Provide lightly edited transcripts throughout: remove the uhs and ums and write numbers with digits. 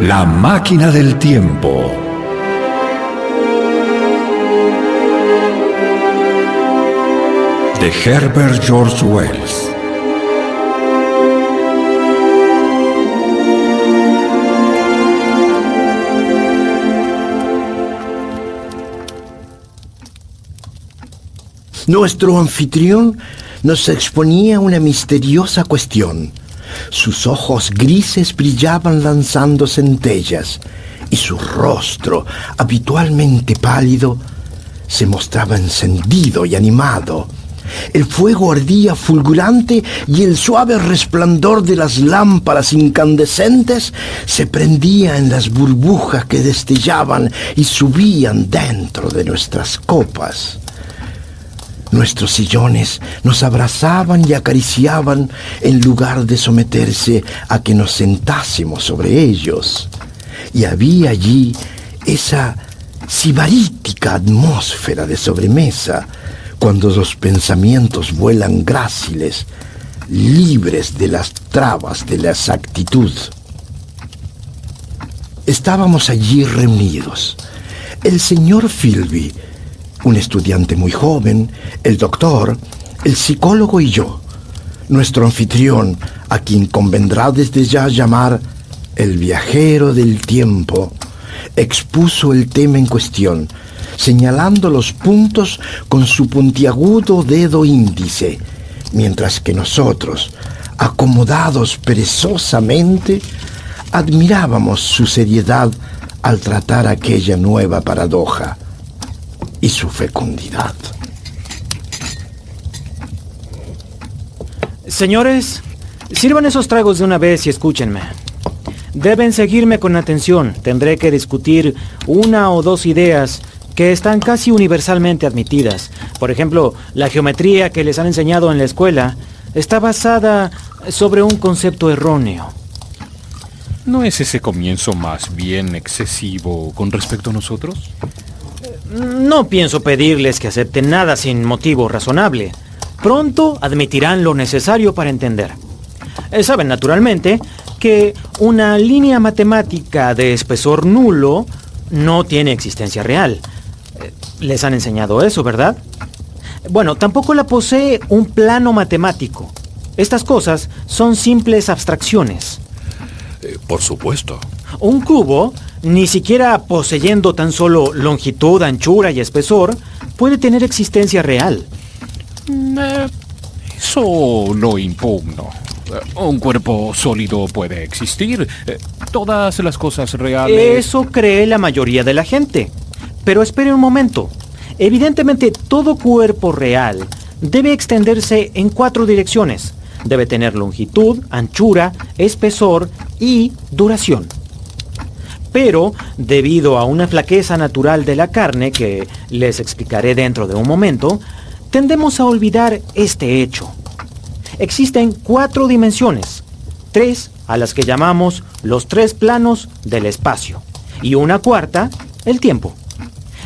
La máquina del tiempo. De Herbert George Wells. Nuestro anfitrión nos exponía una misteriosa cuestión. Sus ojos grises brillaban lanzando centellas y su rostro, habitualmente pálido, se mostraba encendido y animado. El fuego ardía fulgurante y el suave resplandor de las lámparas incandescentes se prendía en las burbujas que destellaban y subían dentro de nuestras copas. Nuestros sillones nos abrazaban y acariciaban en lugar de someterse a que nos sentásemos sobre ellos. Y había allí esa sibarítica atmósfera de sobremesa, cuando los pensamientos vuelan gráciles, libres de las trabas de la exactitud. Estábamos allí reunidos. El señor Philby, un estudiante muy joven, el doctor, el psicólogo y yo. Nuestro anfitrión, a quien convendrá desde ya llamar el viajero del tiempo, expuso el tema en cuestión, señalando los puntos con su puntiagudo dedo índice, mientras que nosotros, acomodados perezosamente, admirábamos su seriedad al tratar aquella nueva paradoja y su fecundidad. Señores, sirvan esos tragos de una vez y escúchenme. Deben seguirme con atención. Tendré que discutir una o dos ideas que están casi universalmente admitidas. Por ejemplo, la geometría que les han enseñado en la escuela está basada sobre un concepto erróneo. ¿No es ese comienzo más bien excesivo con respecto a nosotros? No pienso pedirles que acepten nada sin motivo razonable. Pronto admitirán lo necesario para entender. Saben naturalmente que una línea matemática de espesor nulo no tiene existencia real. Les han enseñado eso, ¿verdad? Bueno, tampoco la posee un plano matemático. Estas cosas son simples abstracciones. Por supuesto. Un cubo, ni siquiera poseyendo tan solo longitud, anchura y espesor, puede tener existencia real. Eso lo impugno. Un cuerpo sólido puede existir. Todas las cosas reales... Eso cree la mayoría de la gente. Pero espere un momento. Evidentemente, todo cuerpo real debe extenderse en 4 direcciones. Debe tener longitud, anchura, espesor y duración. Pero, debido a una flaqueza natural de la carne, que les explicaré dentro de un momento, tendemos a olvidar este hecho. Existen 4 dimensiones, 3 a las que llamamos los 3 planos del espacio, y una cuarta, el tiempo.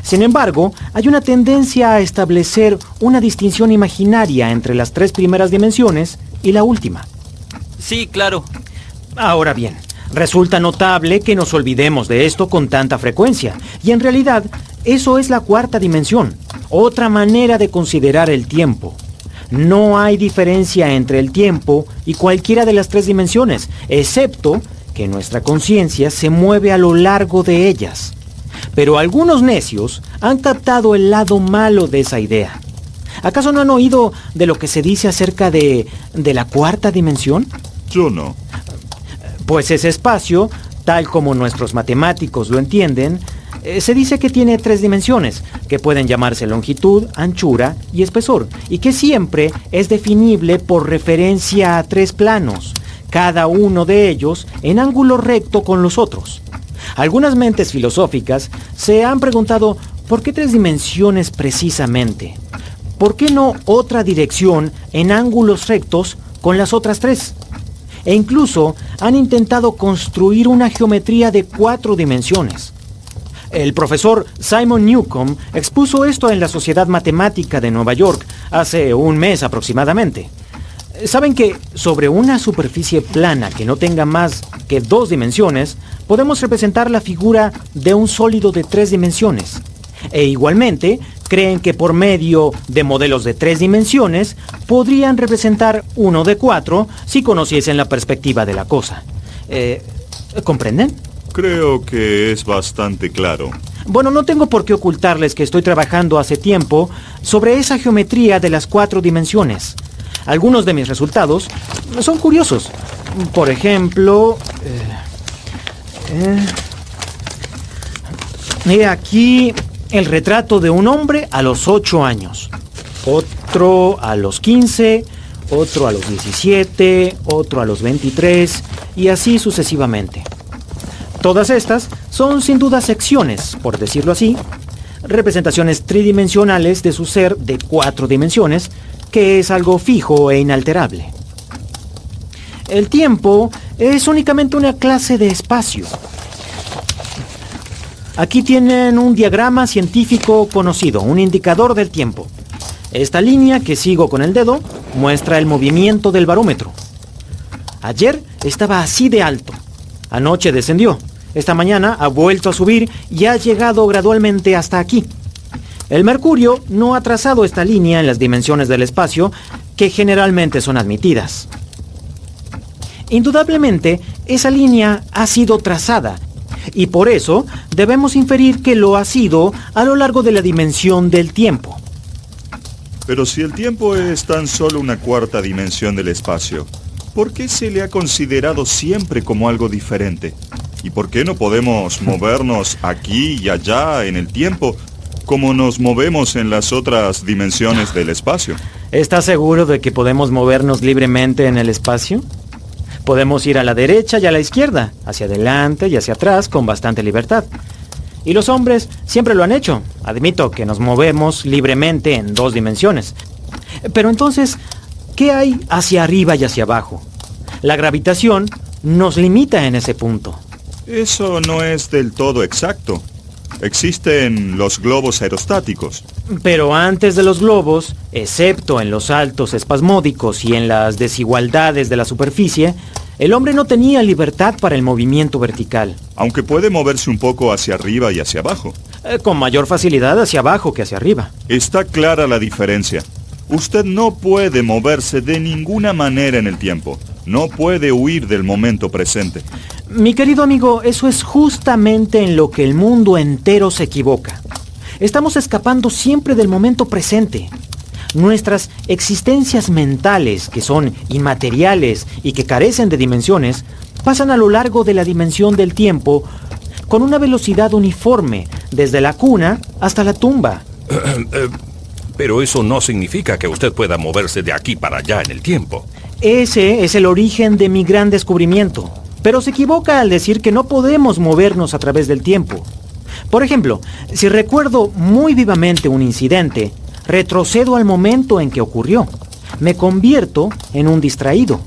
Sin embargo, hay una tendencia a establecer una distinción imaginaria entre las 3 primeras dimensiones y la última. Sí, claro. Ahora bien, resulta notable que nos olvidemos de esto con tanta frecuencia, y en realidad, eso es la 4ª dimensión, otra manera de considerar el tiempo. No hay diferencia entre el tiempo y cualquiera de las 3 dimensiones, excepto que nuestra conciencia se mueve a lo largo de ellas. Pero algunos necios han captado el lado malo de esa idea. ¿Acaso no han oído de lo que se dice acerca de la 4ª dimensión? Yo no. Pues ese espacio, tal como nuestros matemáticos lo entienden, se dice que tiene 3 dimensiones, que pueden llamarse longitud, anchura y espesor, y que siempre es definible por referencia a 3 planos, cada uno de ellos en ángulo recto con los otros. Algunas mentes filosóficas se han preguntado ¿por qué 3 dimensiones precisamente? ¿Por qué no otra dirección en ángulos rectos con las otras 3? E incluso han intentado construir una geometría de 4 dimensiones. El profesor Simon Newcomb expuso esto en la Sociedad Matemática de Nueva York hace un mes aproximadamente. Saben que sobre una superficie plana que no tenga más que 2 dimensiones, podemos representar la figura de un sólido de 3 dimensiones. E igualmente, creen que por medio de modelos de 3 dimensiones, podrían representar uno de 4 si conociesen la perspectiva de la cosa. ¿Comprenden? Creo que es bastante claro. Bueno, no tengo por qué ocultarles que estoy trabajando hace tiempo sobre esa geometría de las 4 dimensiones. Algunos de mis resultados son curiosos. Por ejemplo, he aquí el retrato de un hombre a los 8 años, otro a los 15, otro a los 17, otro a los 23 y así sucesivamente. Todas estas son sin duda secciones, por decirlo así, representaciones tridimensionales de su ser de 4 dimensiones, que es algo fijo e inalterable. El tiempo es únicamente una clase de espacio. Aquí tienen un diagrama científico conocido, un indicador del tiempo. Esta línea que sigo con el dedo muestra el movimiento del barómetro. Ayer estaba así de alto. Anoche descendió. Esta mañana ha vuelto a subir y ha llegado gradualmente hasta aquí. El mercurio no ha trazado esta línea en las dimensiones del espacio que generalmente son admitidas. Indudablemente, esa línea ha sido trazada y por eso debemos inferir que lo ha sido a lo largo de la dimensión del tiempo. Pero si el tiempo es tan solo una 4ª dimensión del espacio, ¿por qué se le ha considerado siempre como algo diferente? ¿Y por qué no podemos movernos aquí y allá en el tiempo como nos movemos en las otras dimensiones del espacio? ¿Estás seguro de que podemos movernos libremente en el espacio? Podemos ir a la derecha y a la izquierda, hacia adelante y hacia atrás con bastante libertad. Y los hombres siempre lo han hecho. Admito que nos movemos libremente en 2 dimensiones. Pero entonces, ¿qué hay hacia arriba y hacia abajo? La gravitación nos limita en ese punto. Eso no es del todo exacto. Existen los globos aerostáticos. Pero antes de los globos, excepto en los saltos espasmódicos y en las desigualdades de la superficie, el hombre no tenía libertad para el movimiento vertical. Aunque puede moverse un poco hacia arriba y hacia abajo. Con mayor facilidad hacia abajo que hacia arriba. Está clara la diferencia. Usted no puede moverse de ninguna manera en el tiempo. No puede huir del momento presente. Mi querido amigo, eso es justamente en lo que el mundo entero se equivoca. Estamos escapando siempre del momento presente. Nuestras existencias mentales, que son inmateriales y que carecen de dimensiones, pasan a lo largo de la dimensión del tiempo con una velocidad uniforme, desde la cuna hasta la tumba. Pero eso no significa que usted pueda moverse de aquí para allá en el tiempo. Ese es el origen de mi gran descubrimiento. Pero se equivoca al decir que no podemos movernos a través del tiempo. Por ejemplo, si recuerdo muy vivamente un incidente, retrocedo al momento en que ocurrió. Me convierto en un distraído.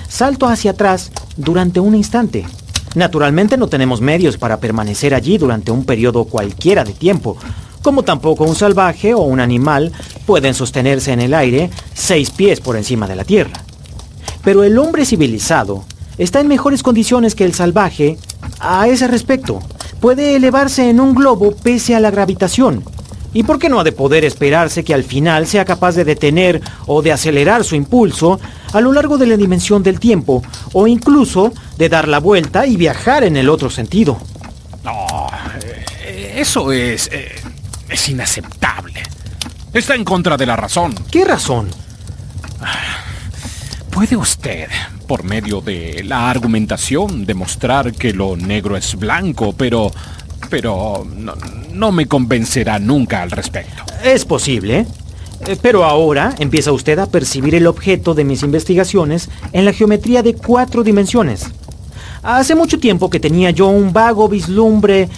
Salto hacia atrás durante un instante. Naturalmente no tenemos medios para permanecer allí durante un periodo cualquiera de tiempo, como tampoco un salvaje o un animal pueden sostenerse en el aire 6 pies por encima de la tierra. Pero el hombre civilizado está en mejores condiciones que el salvaje a ese respecto. Puede elevarse en un globo pese a la gravitación. ¿Y por qué no ha de poder esperarse que al final sea capaz de detener o de acelerar su impulso a lo largo de la dimensión del tiempo, o incluso de dar la vuelta y viajar en el otro sentido? No, eso es inaceptable. Está en contra de la razón. ¿Qué razón? ¿Puede usted, por medio de la argumentación, demostrar que lo negro es blanco, pero no me convencerá nunca al respecto? Es posible, pero ahora empieza usted a percibir el objeto de mis investigaciones en la geometría de 4 dimensiones. Hace mucho tiempo que tenía yo un vago vislumbre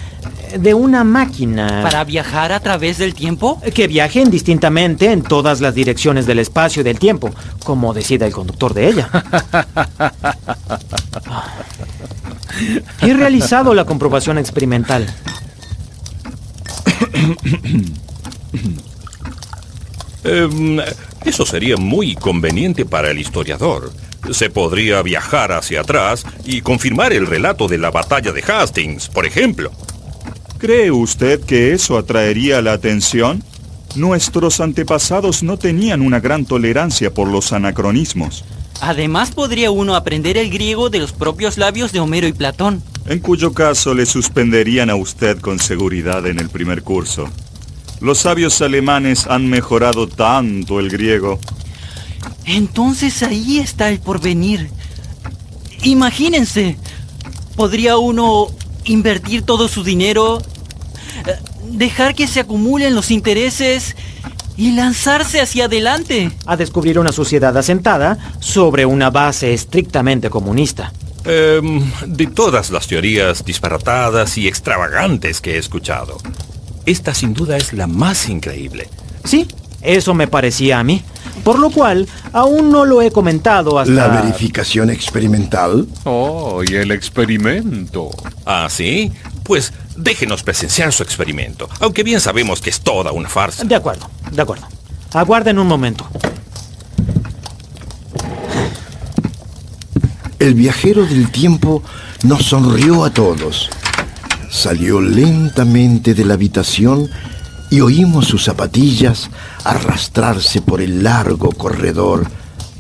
de una máquina... ¿Para viajar a través del tiempo? Que viaje indistintamente en todas las direcciones del espacio y del tiempo, como decida el conductor de ella. He realizado la comprobación experimental. Eso sería muy conveniente para el historiador. Se podría viajar hacia atrás y confirmar el relato de la batalla de Hastings, por ejemplo. ¿Cree usted que eso atraería la atención? Nuestros antepasados no tenían una gran tolerancia por los anacronismos. Además, podría uno aprender el griego de los propios labios de Homero y Platón. En cuyo caso le suspenderían a usted con seguridad en el primer curso. Los sabios alemanes han mejorado tanto el griego. Entonces ahí está el porvenir. Imagínense, podría uno invertir todo su dinero, dejar que se acumulen los intereses y lanzarse hacia adelante. A descubrir una sociedad asentada sobre una base estrictamente comunista. De todas las teorías disparatadas y extravagantes que he escuchado, esta sin duda es la más increíble. Sí, eso me parecía a mí. Por lo cual, aún no lo he comentado hasta... ¿La verificación experimental? Oh, y el experimento. ¿Ah, sí? Pues déjenos presenciar su experimento, aunque bien sabemos que es toda una farsa. De acuerdo, de acuerdo. Aguarden un momento. El viajero del tiempo nos sonrió a todos. Salió lentamente de la habitación y oímos sus zapatillas arrastrarse por el largo corredor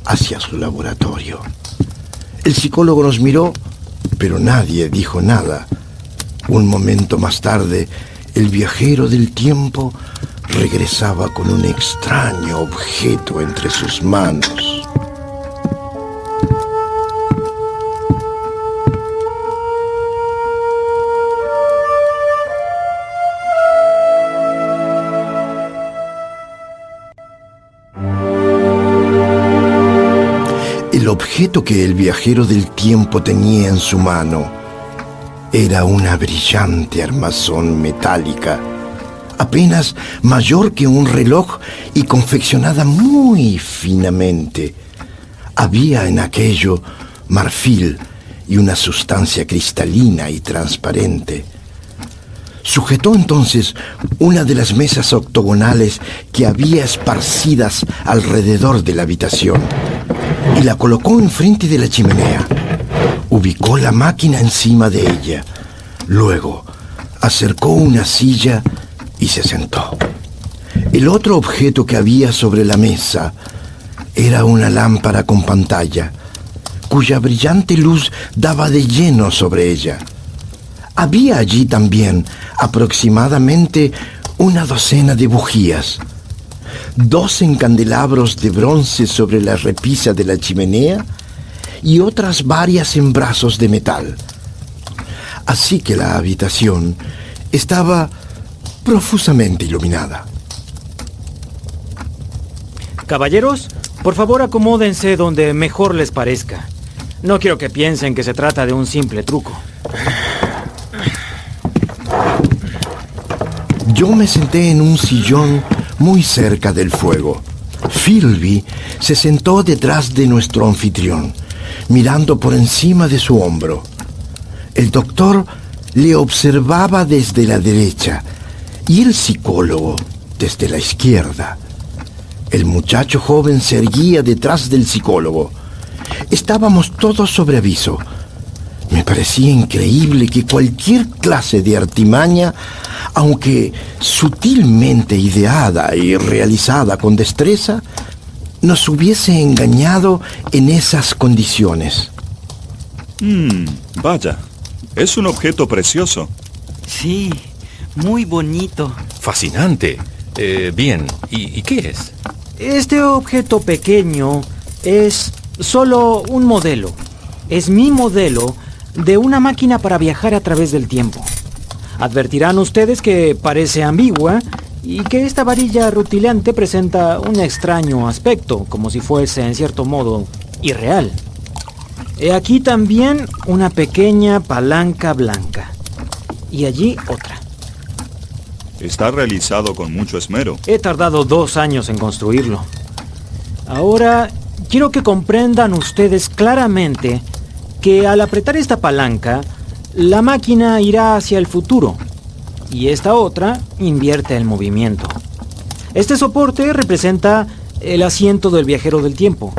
hacia su laboratorio. El psicólogo nos miró, pero nadie dijo nada. Un momento más tarde, el viajero del tiempo regresaba con un extraño objeto entre sus manos. El objeto que el viajero del tiempo tenía en su mano era una brillante armazón metálica, apenas mayor que un reloj y confeccionada muy finamente. Había en aquello marfil y una sustancia cristalina y transparente. Sujetó entonces una de las mesas octogonales que había esparcidas alrededor de la habitación y la colocó enfrente de la chimenea. Ubicó la máquina encima de ella. Luego acercó una silla y se sentó. El otro objeto que había sobre la mesa era una lámpara con pantalla, cuya brillante luz daba de lleno sobre ella. Había allí también aproximadamente una docena de bujías, 2 candelabros de bronce sobre la repisa de la chimenea y otras varias en brazos de metal. Así que la habitación estaba profusamente iluminada. Caballeros, por favor acomódense donde mejor les parezca. No quiero que piensen que se trata de un simple truco. Yo me senté en un sillón muy cerca del fuego. Philby se sentó detrás de nuestro anfitrión, mirando por encima de su hombro. El doctor le observaba desde la derecha y el psicólogo desde la izquierda. El muchacho joven se erguía detrás del psicólogo. Estábamos todos sobre aviso. Me parecía increíble que cualquier clase de artimaña, aunque sutilmente ideada y realizada con destreza, nos hubiese engañado en esas condiciones. Vaya, es un objeto precioso. Sí, muy bonito. Fascinante. Bien, ¿y qué es? Este objeto pequeño es solo un modelo. Es mi modelo de una máquina para viajar a través del tiempo. Advertirán ustedes que parece ambigua y que esta varilla rutilante presenta un extraño aspecto, como si fuese en cierto modo irreal. He aquí también una pequeña palanca blanca y allí otra. Está realizado con mucho esmero. He tardado 2 años en construirlo. Ahora, quiero que comprendan ustedes claramente que al apretar esta palanca, la máquina irá hacia el futuro y esta otra invierte el movimiento. Este soporte representa el asiento del viajero del tiempo.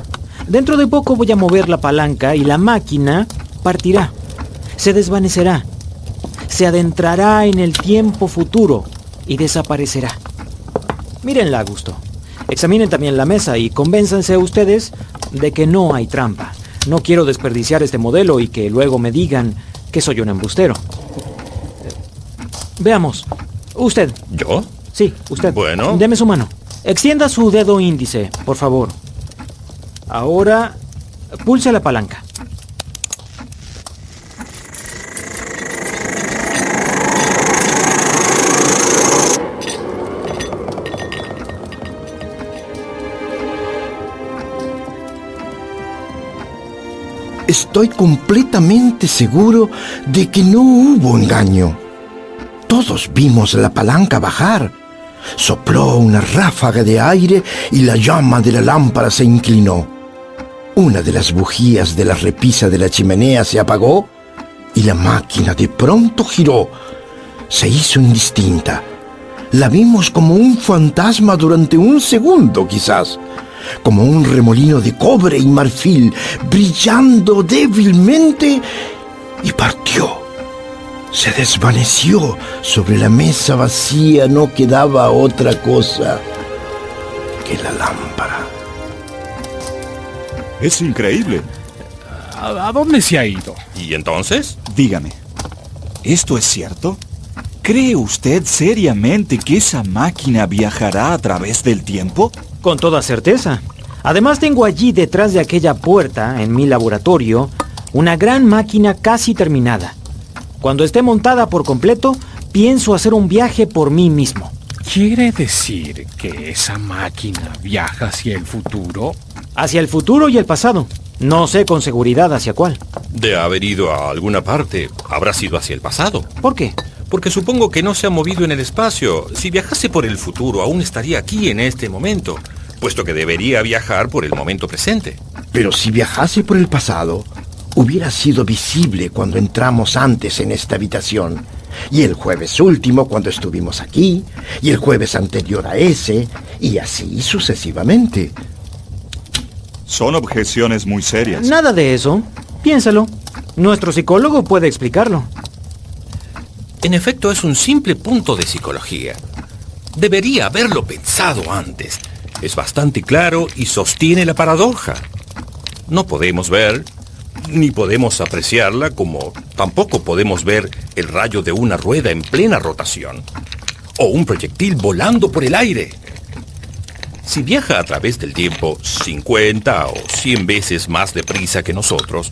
Dentro de poco voy a mover la palanca y la máquina partirá, se desvanecerá, se adentrará en el tiempo futuro y desaparecerá. Mírenla a gusto. Examinen también la mesa y convénzanse ustedes de que no hay trampa. No quiero desperdiciar este modelo y que luego me digan que soy un embustero. Veamos. Usted. ¿Yo? Sí, usted. Bueno. Deme su mano. Extienda su dedo índice, por favor. Ahora, pulse la palanca. Estoy completamente seguro de que no hubo engaño. Todos vimos la palanca bajar. Sopló una ráfaga de aire y la llama de la lámpara se inclinó. Una de las bujías de la repisa de la chimenea se apagó y la máquina de pronto giró. Se hizo indistinta. La vimos como un fantasma durante un segundo, quizás. Como un remolino de cobre y marfil, brillando débilmente, y partió. Se desvaneció. Sobre la mesa vacía no quedaba otra cosa que la lámpara. Es increíble. ¿A dónde se ha ido? ¿Y entonces? Dígame, ¿esto es cierto? ¿Cree usted seriamente que esa máquina viajará a través del tiempo? Con toda certeza. Además tengo allí detrás de aquella puerta, en mi laboratorio, una gran máquina casi terminada. Cuando esté montada por completo, pienso hacer un viaje por mí mismo. ¿Quiere decir que esa máquina viaja hacia el futuro? Hacia el futuro y el pasado. No sé con seguridad hacia cuál. De haber ido a alguna parte, habrá sido hacia el pasado. ¿Por qué? Porque supongo que no se ha movido en el espacio. Si viajase por el futuro, aún estaría aquí en este momento, puesto que debería viajar por el momento presente. Pero si viajase por el pasado, hubiera sido visible cuando entramos antes en esta habitación, y el jueves último cuando estuvimos aquí, y el jueves anterior a ese, y así sucesivamente. Son objeciones muy serias. Nada de eso. Piénsalo. Nuestro psicólogo puede explicarlo. En efecto, es un simple punto de psicología. Debería haberlo pensado antes. Es bastante claro y sostiene la paradoja. No podemos ver, ni podemos apreciarla, como tampoco podemos ver el rayo de una rueda en plena rotación, o un proyectil volando por el aire. Si viaja a través del tiempo 50 o 100 veces más deprisa que nosotros,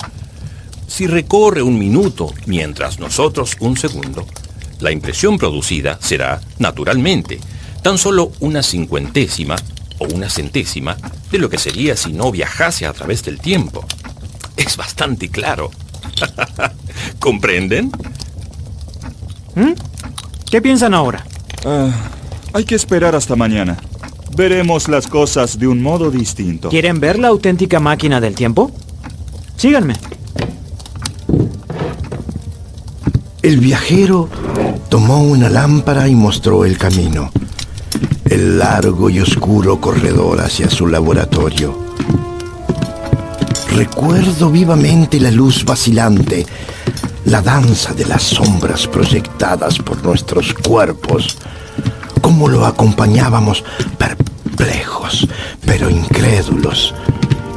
si recorre un minuto mientras nosotros un segundo, la impresión producida será, naturalmente, tan solo una cincuentésima o una centésima de lo que sería si no viajase a través del tiempo. Es bastante claro. ¿Comprenden? ¿Qué piensan ahora? Hay que esperar hasta mañana. Veremos las cosas de un modo distinto. ¿Quieren ver la auténtica máquina del tiempo? Síganme. El viajero tomó una lámpara y mostró el camino. El largo y oscuro corredor hacia su laboratorio. Recuerdo vivamente la luz vacilante, la danza de las sombras proyectadas por nuestros cuerpos, cómo lo acompañábamos perplejos, pero incrédulos,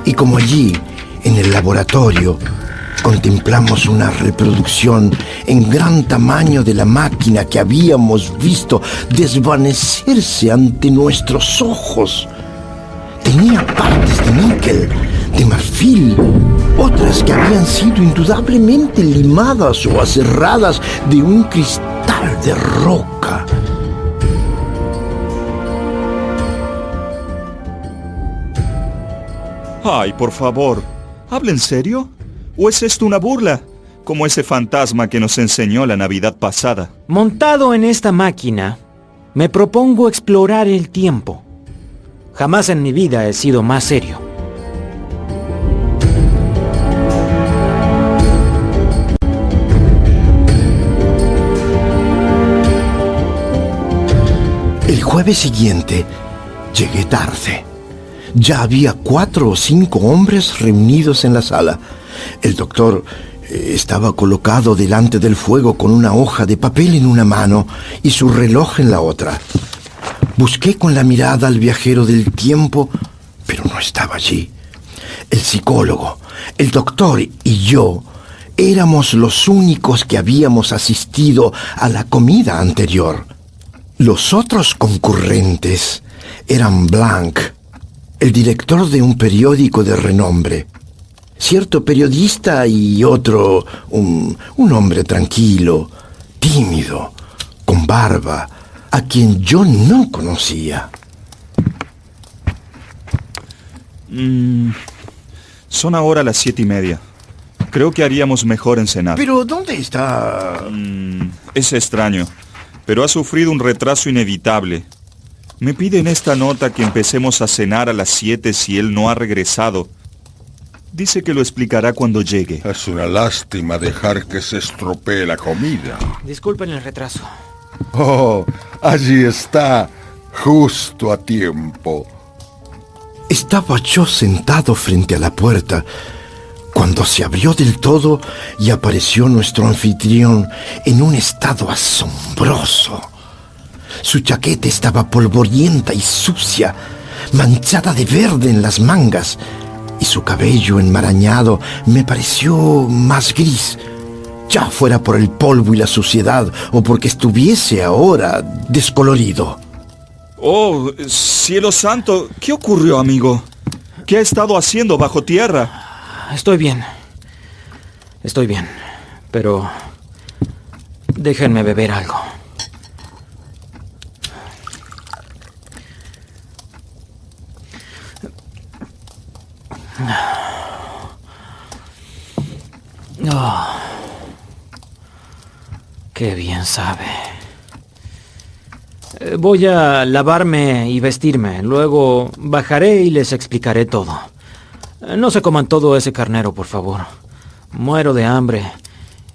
y como allí, en el laboratorio, contemplamos una reproducción en gran tamaño de la máquina que habíamos visto desvanecerse ante nuestros ojos. Tenía partes de níquel, de marfil, otras que habían sido indudablemente limadas o aserradas de un cristal de roca. Ay, por favor, ¿habla en serio? ¿O es esto una burla? Como ese fantasma que nos enseñó la Navidad pasada. Montado en esta máquina, me propongo explorar el tiempo. Jamás en mi vida he sido más serio. El jueves siguiente llegué tarde. Ya había 4 o 5 hombres reunidos en la sala. El doctor estaba colocado delante del fuego con una hoja de papel en una mano y su reloj en la otra. Busqué con la mirada al viajero del tiempo, pero no estaba allí. El psicólogo, el doctor y yo éramos los únicos que habíamos asistido a la comida anterior. Los otros concurrentes eran Blanc, el director de un periódico de renombre, cierto periodista y otro, un hombre tranquilo, tímido, con barba, a quien yo no conocía. Son ahora las 7:30. Creo que haríamos mejor en cenar. ¿Pero dónde está? Es extraño, pero ha sufrido un retraso inevitable. Me pide en esta nota que empecemos a cenar a las 7 si él no ha regresado. Dice que lo explicará cuando llegue. Es una lástima dejar que se estropee la comida. Disculpen el retraso. Oh, allí está, justo a tiempo. Estaba yo sentado frente a la puerta cuando se abrió del todo y apareció nuestro anfitrión en un estado asombroso. Su chaqueta estaba polvorienta y sucia, manchada de verde en las mangas, y su cabello enmarañado me pareció más gris, ya fuera por el polvo y la suciedad o porque estuviese ahora descolorido. Oh, cielo santo, ¿qué ocurrió, amigo? ¿Qué ha estado haciendo bajo tierra? Estoy bien, pero déjenme beber algo. Oh, qué bien sabe. Voy a lavarme y vestirme. Luego bajaré y les explicaré todo. No se coman todo ese carnero, por favor. Muero de hambre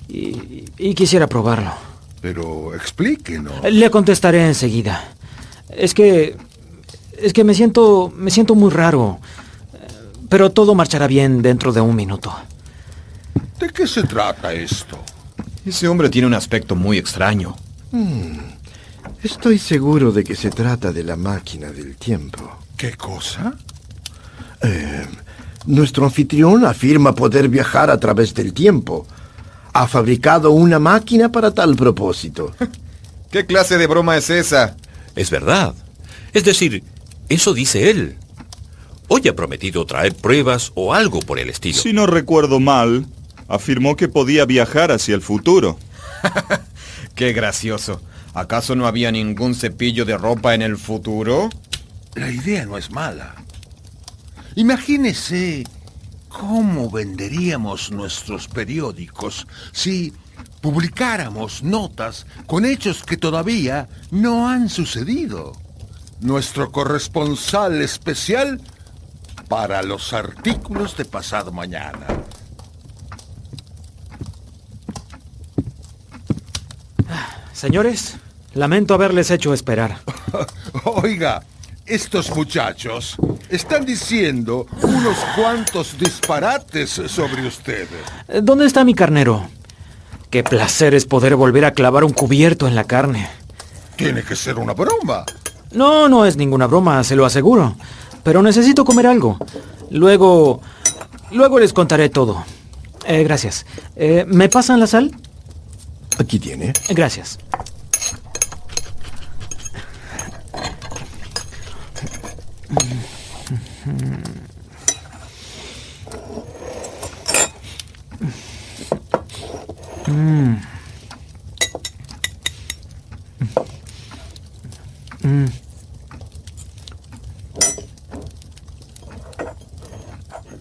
y quisiera probarlo. Pero explíquenos. Le contestaré enseguida. Es que me siento muy raro. Pero todo marchará bien dentro de un minuto. ¿De qué se trata esto? Ese hombre tiene un aspecto muy extraño. Estoy seguro de que se trata de la máquina del tiempo. ¿Qué cosa? Nuestro anfitrión afirma poder viajar a través del tiempo. Ha fabricado una máquina para tal propósito. ¿Qué clase de broma es esa? Es verdad. Es decir, eso dice él. Hoy ha prometido traer pruebas o algo por el estilo. Si no recuerdo mal, afirmó que podía viajar hacia el futuro. Qué gracioso. ¿Acaso no había ningún cepillo de ropa en el futuro? La idea no es mala. Imagínese cómo venderíamos nuestros periódicos si publicáramos notas con hechos que todavía no han sucedido. Nuestro corresponsal especial para los artículos de pasado mañana. Señores, lamento haberles hecho esperar. Oiga, estos muchachos están diciendo unos cuantos disparates sobre usted. ¿Dónde está mi carnero? Qué placer es poder volver a clavar un cubierto en la carne. Tiene que ser una broma. No, no es ninguna broma, se lo aseguro. Pero necesito comer algo. Luego les contaré todo. Gracias. ¿Me pasan la sal? Aquí tiene. Gracias.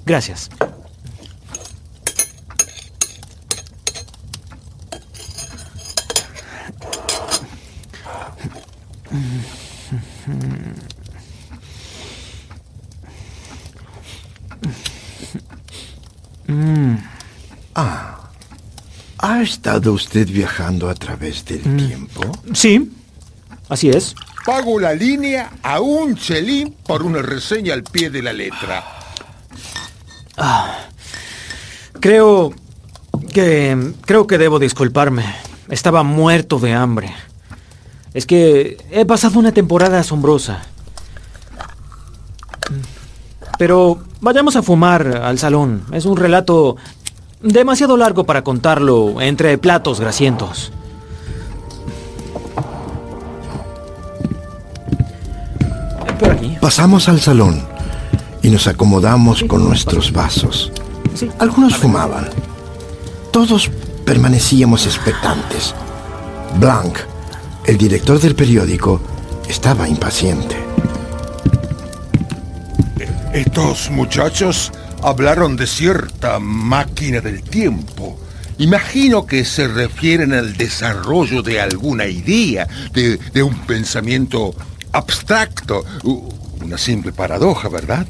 Gracias. ¿Ha estado usted viajando a través del tiempo? Sí, así es. Pago la línea a un chelín por una reseña al pie de la letra. Creo que debo disculparme. Estaba muerto de hambre. Es que he pasado una temporada asombrosa. Pero vayamos a fumar al salón. Es un relato demasiado largo para contarlo entre platos grasientos. Por aquí. Pasamos al salón y nos acomodamos con nuestros vasos. Sí. Algunos fumaban. Todos permanecíamos expectantes. Blanc, el director del periódico, estaba impaciente. Estos muchachos hablaron de cierta máquina del tiempo. Imagino que se refieren al desarrollo de alguna idea, de un pensamiento abstracto. Una simple paradoja, ¿verdad?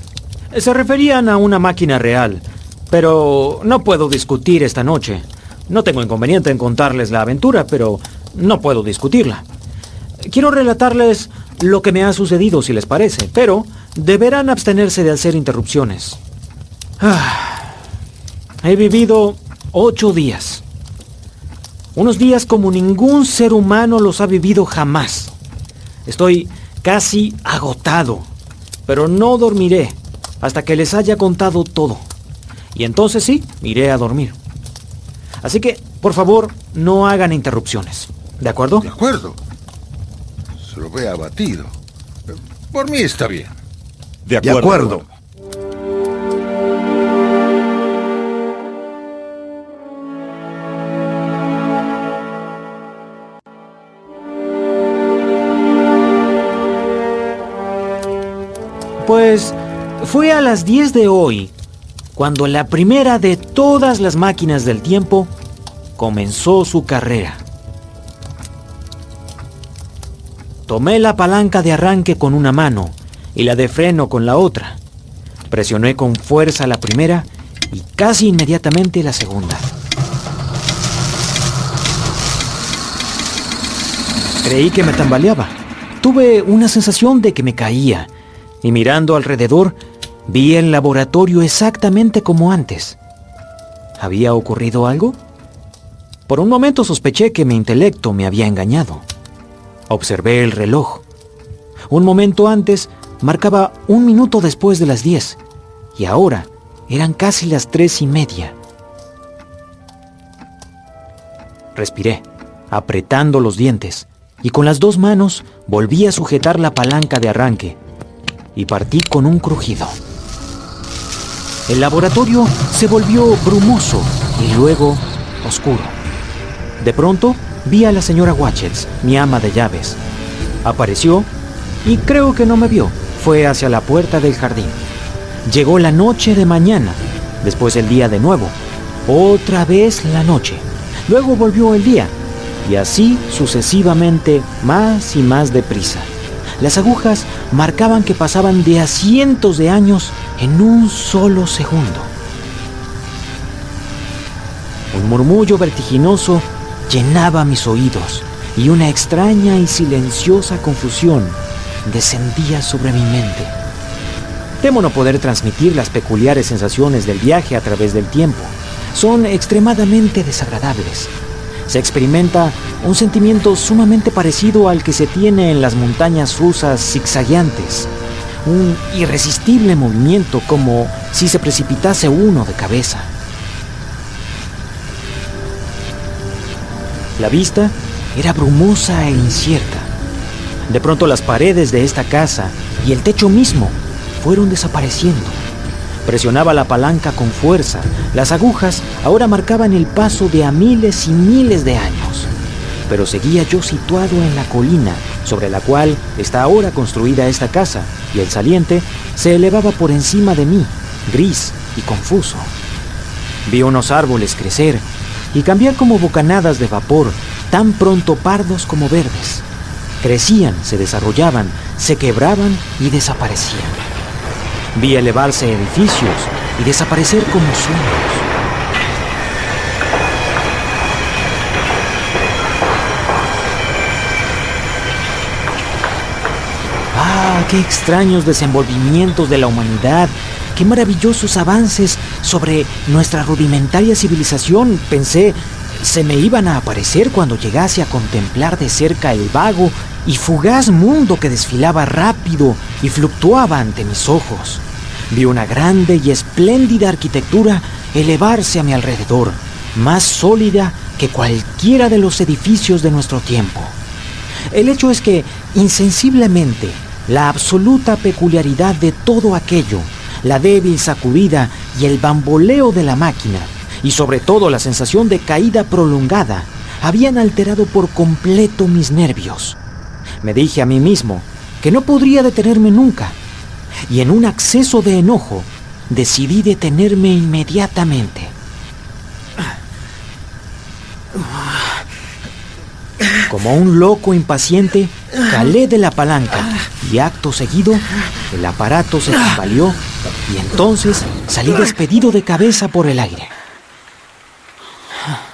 Se referían a una máquina real, pero no puedo discutir esta noche. No tengo inconveniente en contarles la aventura, pero no puedo discutirla. Quiero relatarles lo que me ha sucedido, si les parece, pero deberán abstenerse de hacer interrupciones. He vivido 8 días. Unos días como ningún ser humano los ha vivido jamás. Estoy casi agotado, pero no dormiré hasta que les haya contado todo. Y entonces sí, iré a dormir. Así que, por favor, no hagan interrupciones. ¿De acuerdo? De acuerdo. Se lo ve abatido. Por mí está bien. De De acuerdo. Pues fue a las 10 de hoy cuando la primera de todas las máquinas del tiempo comenzó su carrera. Tomé la palanca de arranque con una mano y la de freno con la otra. Presioné con fuerza la primera y casi inmediatamente la segunda. Creí que me tambaleaba. Tuve una sensación de que me caía y mirando alrededor vi el laboratorio exactamente como antes. ¿Había ocurrido algo? Por un momento sospeché que mi intelecto me había engañado. Observé el reloj. Un momento antes marcaba 1 minuto después de las 10 y ahora eran casi las 3:30. Respiré, apretando los dientes, y con las 2 manos volví a sujetar la palanca de arranque y partí con un crujido. El laboratorio se volvió brumoso y luego oscuro. De pronto vi a la señora Watchels, mi ama de llaves. Apareció y creo que no me vio. Fue hacia la puerta del jardín. Llegó la noche de mañana, después el día de nuevo, otra vez la noche. Luego volvió el día y así sucesivamente, más y más deprisa. Las agujas marcaban que pasaban de a cientos de años en un solo segundo. Un murmullo vertiginoso llenaba mis oídos y una extraña y silenciosa confusión descendía sobre mi mente. Temo no poder transmitir las peculiares sensaciones del viaje a través del tiempo. Son extremadamente desagradables. Se experimenta un sentimiento sumamente parecido al que se tiene en las montañas rusas zigzagueantes. Un irresistible movimiento como si se precipitase uno de cabeza. La vista era brumosa e incierta. De pronto las paredes de esta casa y el techo mismo fueron desapareciendo. Presionaba la palanca con fuerza. Las agujas ahora marcaban el paso de a miles y miles de años. Pero seguía yo situado en la colina sobre la cual está ahora construida esta casa, y el saliente se elevaba por encima de mí, gris y confuso. Vi unos árboles crecer y cambiar como bocanadas de vapor, tan pronto pardos como verdes. Crecían, se desarrollaban, se quebraban y desaparecían. Vi elevarse edificios y desaparecer como sueños. ¡Qué extraños desenvolvimientos de la humanidad! ¡Qué maravillosos avances sobre nuestra rudimentaria civilización! Pensé, se me iban a aparecer cuando llegase a contemplar de cerca el vago y fugaz mundo que desfilaba rápido y fluctuaba ante mis ojos. Vi una grande y espléndida arquitectura elevarse a mi alrededor, más sólida que cualquiera de los edificios de nuestro tiempo. El hecho es que, insensiblemente, la absoluta peculiaridad de todo aquello, la débil sacudida y el bamboleo de la máquina, y sobre todo la sensación de caída prolongada, habían alterado por completo mis nervios. Me dije a mí mismo que no podría detenerme nunca, y en un acceso de enojo decidí detenerme inmediatamente. Como un loco impaciente, calé de la palanca y acto seguido el aparato se tambaleó y entonces salí despedido de cabeza por el aire.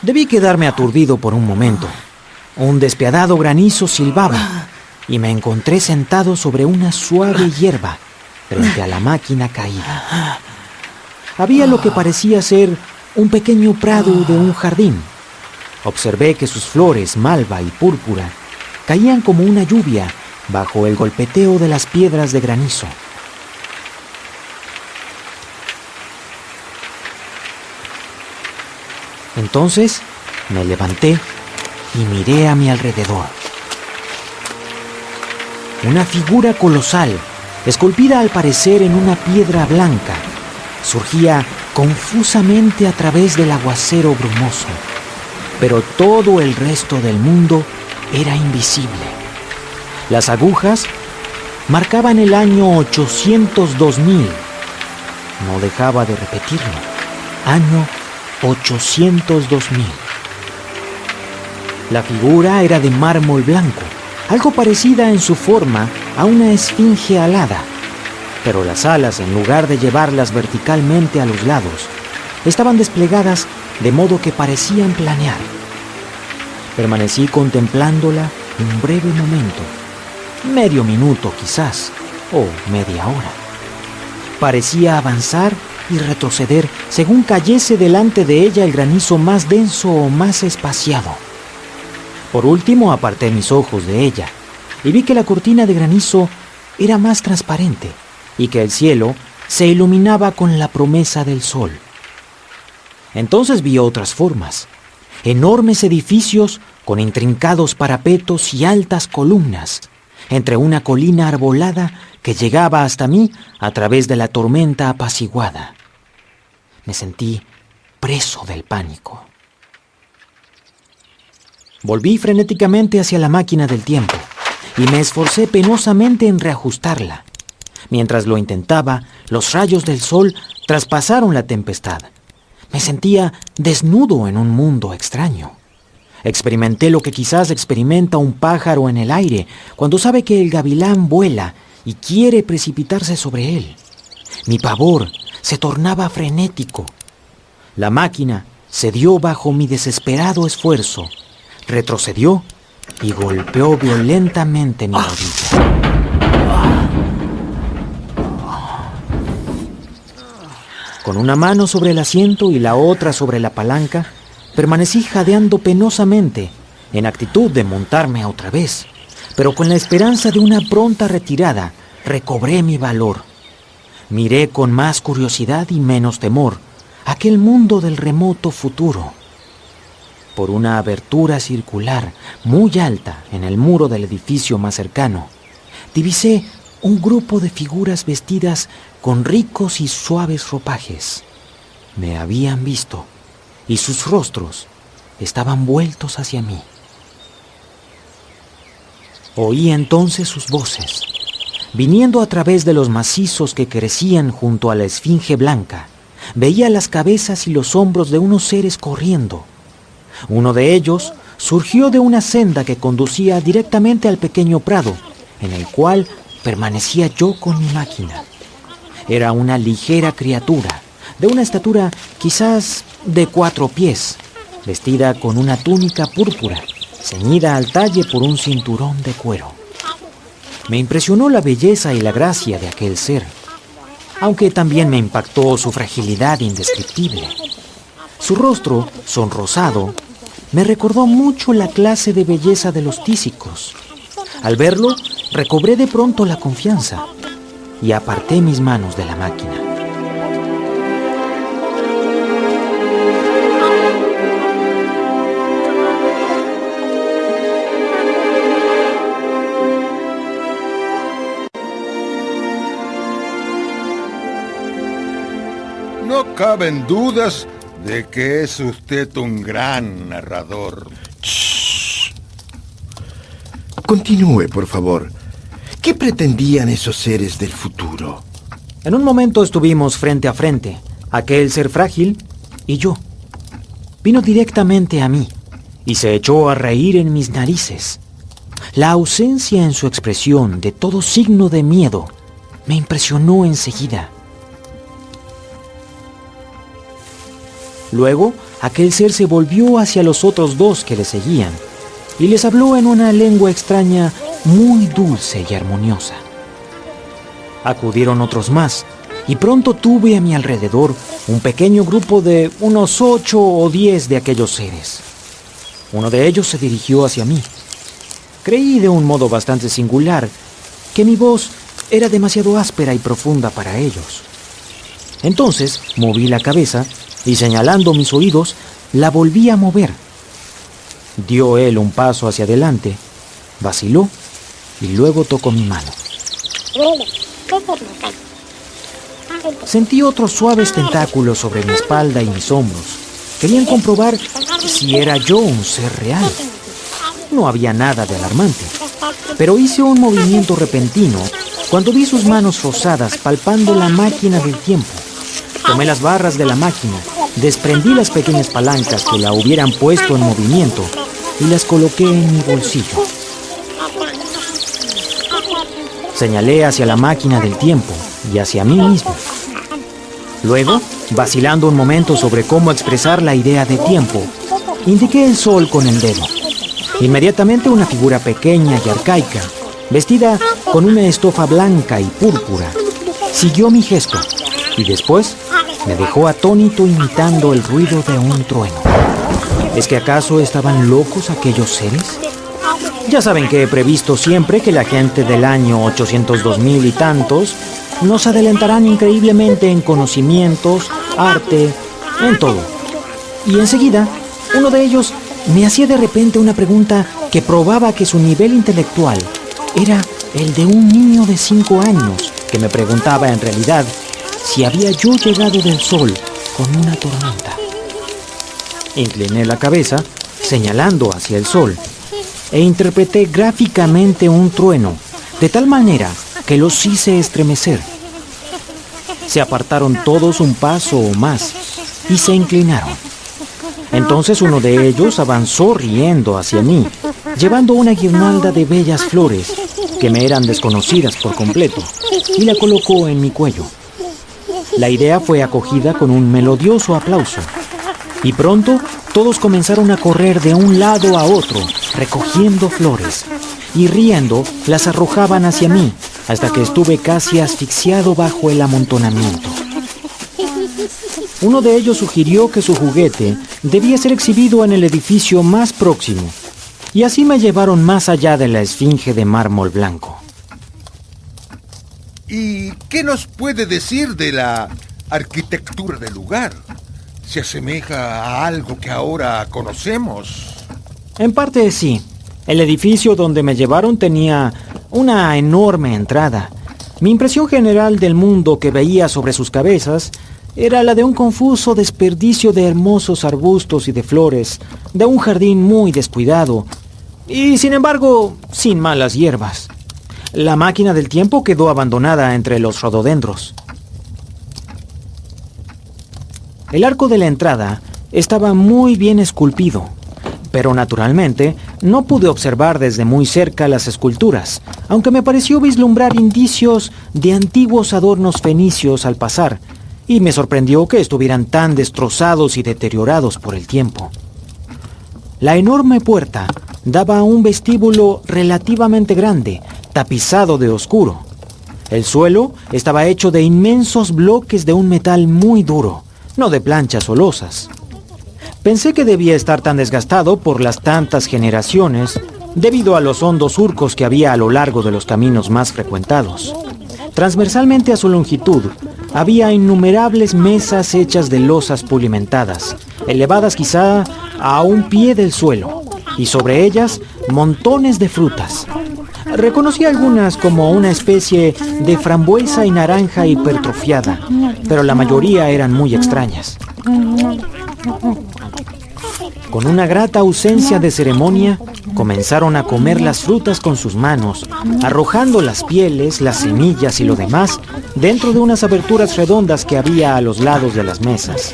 Debí quedarme aturdido por un momento. Un despiadado granizo silbaba y me encontré sentado sobre una suave hierba frente a la máquina caída. Había lo que parecía ser un pequeño prado de un jardín. Observé que sus flores, malva y púrpura, caían como una lluvia bajo el golpeteo de las piedras de granizo. Entonces me levanté y miré a mi alrededor. Una figura colosal, esculpida al parecer en una piedra blanca, surgía confusamente a través del aguacero brumoso, pero todo el resto del mundo era invisible. Las agujas marcaban el año 802.000. No dejaba de repetirlo. Año 802.000. La figura era de mármol blanco, algo parecida en su forma a una esfinge alada, pero las alas, en lugar de llevarlas verticalmente a los lados, estaban desplegadas de modo que parecían planear. Permanecí contemplándola un breve momento, medio minuto quizás, o media hora. Parecía avanzar y retroceder según cayese delante de ella el granizo más denso o más espaciado. Por último aparté mis ojos de ella y vi que la cortina de granizo era más transparente y que el cielo se iluminaba con la promesa del sol. Entonces vi otras formas, enormes edificios con intrincados parapetos y altas columnas, entre una colina arbolada que llegaba hasta mí a través de la tormenta apaciguada. Me sentí preso del pánico. Volví frenéticamente hacia la máquina del tiempo y me esforcé penosamente en reajustarla. Mientras lo intentaba, los rayos del sol traspasaron la tempestad. Me sentía desnudo en un mundo extraño. Experimenté lo que quizás experimenta un pájaro en el aire cuando sabe que el gavilán vuela y quiere precipitarse sobre él. Mi pavor se tornaba frenético. La máquina cedió bajo mi desesperado esfuerzo, retrocedió y golpeó violentamente mi rodilla. Con una mano sobre el asiento y la otra sobre la palanca, permanecí jadeando penosamente, en actitud de montarme otra vez, pero con la esperanza de una pronta retirada, recobré mi valor. Miré con más curiosidad y menos temor aquel mundo del remoto futuro. Por una abertura circular muy alta en el muro del edificio más cercano, divisé un grupo de figuras vestidas con ricos y suaves ropajes. Me habían visto y sus rostros estaban vueltos hacia mí. Oí entonces sus voces, viniendo a través de los macizos que crecían junto a la esfinge blanca. Veía las cabezas y los hombros de unos seres corriendo. Uno de ellos surgió de una senda que conducía directamente al pequeño prado, en el cual permanecía yo con mi máquina. Era una ligera criatura, de una estatura quizás de 4 pies, vestida con una túnica púrpura, ceñida al talle por un cinturón de cuero. Me impresionó la belleza y la gracia de aquel ser, aunque también me impactó su fragilidad indescriptible. Su rostro, sonrosado, me recordó mucho la clase de belleza de los tísicos. Al verlo, recobré de pronto la confianza y aparté mis manos de la máquina. No caben dudas de que es usted un gran narrador. Continúe, por favor. ¿Qué pretendían esos seres del futuro? En un momento estuvimos frente a frente, aquel ser frágil y yo. Vino directamente a mí y se echó a reír en mis narices. La ausencia en su expresión de todo signo de miedo me impresionó enseguida. Luego, aquel ser se volvió hacia los otros dos que le seguían y les habló en una lengua extraña muy dulce y armoniosa. Acudieron otros más y pronto tuve a mi alrededor un pequeño grupo de unos 8 o 10 de aquellos seres. Uno de ellos se dirigió hacia mí. Creí de un modo bastante singular que mi voz era demasiado áspera y profunda para ellos. Entonces moví la cabeza y señalando mis oídos, la volví a mover. Dio él un paso hacia adelante, vaciló y luego tocó mi mano. Sentí otros suaves tentáculos sobre mi espalda y mis hombros. Querían comprobar si era yo un ser real. No había nada de alarmante, pero hice un movimiento repentino cuando vi sus manos rosadas palpando la máquina del tiempo. Tomé las barras de la máquina, desprendí las pequeñas palancas que la hubieran puesto en movimiento y las coloqué en mi bolsillo. Señalé hacia la máquina del tiempo y hacia mí mismo. Luego, vacilando un momento sobre cómo expresar la idea de tiempo, indiqué el sol con el dedo. Inmediatamente una figura pequeña y arcaica, vestida con una estofa blanca y púrpura, siguió mi gesto y después me dejó atónito imitando el ruido de un trueno. ¿Es que acaso estaban locos aquellos seres? Ya saben que he previsto siempre que la gente del año 802.000 y tantos nos adelantarán increíblemente en conocimientos, arte, en todo. Y enseguida, uno de ellos me hacía de repente una pregunta que probaba que su nivel intelectual era el de un niño de 5 años, que me preguntaba en realidad si había yo llegado del sol con una tormenta. Incliné la cabeza, señalando hacia el sol, e interpreté gráficamente un trueno, de tal manera que los hice estremecer. Se apartaron todos un paso o más y se inclinaron. Entonces uno de ellos avanzó riendo hacia mí, llevando una guirnalda de bellas flores que me eran desconocidas por completo, y la colocó en mi cuello. La idea fue acogida con un melodioso aplauso, y pronto todos comenzaron a correr de un lado a otro, recogiendo flores, y riendo las arrojaban hacia mí, hasta que estuve casi asfixiado bajo el amontonamiento. Uno de ellos sugirió que su juguete debía ser exhibido en el edificio más próximo, y así me llevaron más allá de la esfinge de mármol blanco. ¿Y qué nos puede decir de la arquitectura del lugar? ¿Se asemeja a algo que ahora conocemos? En parte sí. El edificio donde me llevaron tenía una enorme entrada. Mi impresión general del mundo que veía sobre sus cabezas era la de un confuso desperdicio de hermosos arbustos y de flores, de un jardín muy descuidado, y sin embargo, sin malas hierbas. La máquina del tiempo quedó abandonada entre los rododendros. El arco de la entrada estaba muy bien esculpido, pero naturalmente no pude observar desde muy cerca las esculturas, aunque me pareció vislumbrar indicios de antiguos adornos fenicios al pasar, y me sorprendió que estuvieran tan destrozados y deteriorados por el tiempo. La enorme puerta daba a un vestíbulo relativamente grande, tapizado de oscuro. El suelo estaba hecho de inmensos bloques de un metal muy duro, no de planchas o losas. Pensé que debía estar tan desgastado por las tantas generaciones, debido a los hondos surcos que había a lo largo de los caminos más frecuentados. Transversalmente a su longitud, había innumerables mesas hechas de losas pulimentadas, elevadas quizá a un pie del suelo, y sobre ellas montones de frutas. Reconocí algunas como una especie de frambuesa y naranja hipertrofiada, pero la mayoría eran muy extrañas. Con una grata ausencia de ceremonia, comenzaron a comer las frutas con sus manos, arrojando las pieles, las semillas y lo demás dentro de unas aberturas redondas que había a los lados de las mesas.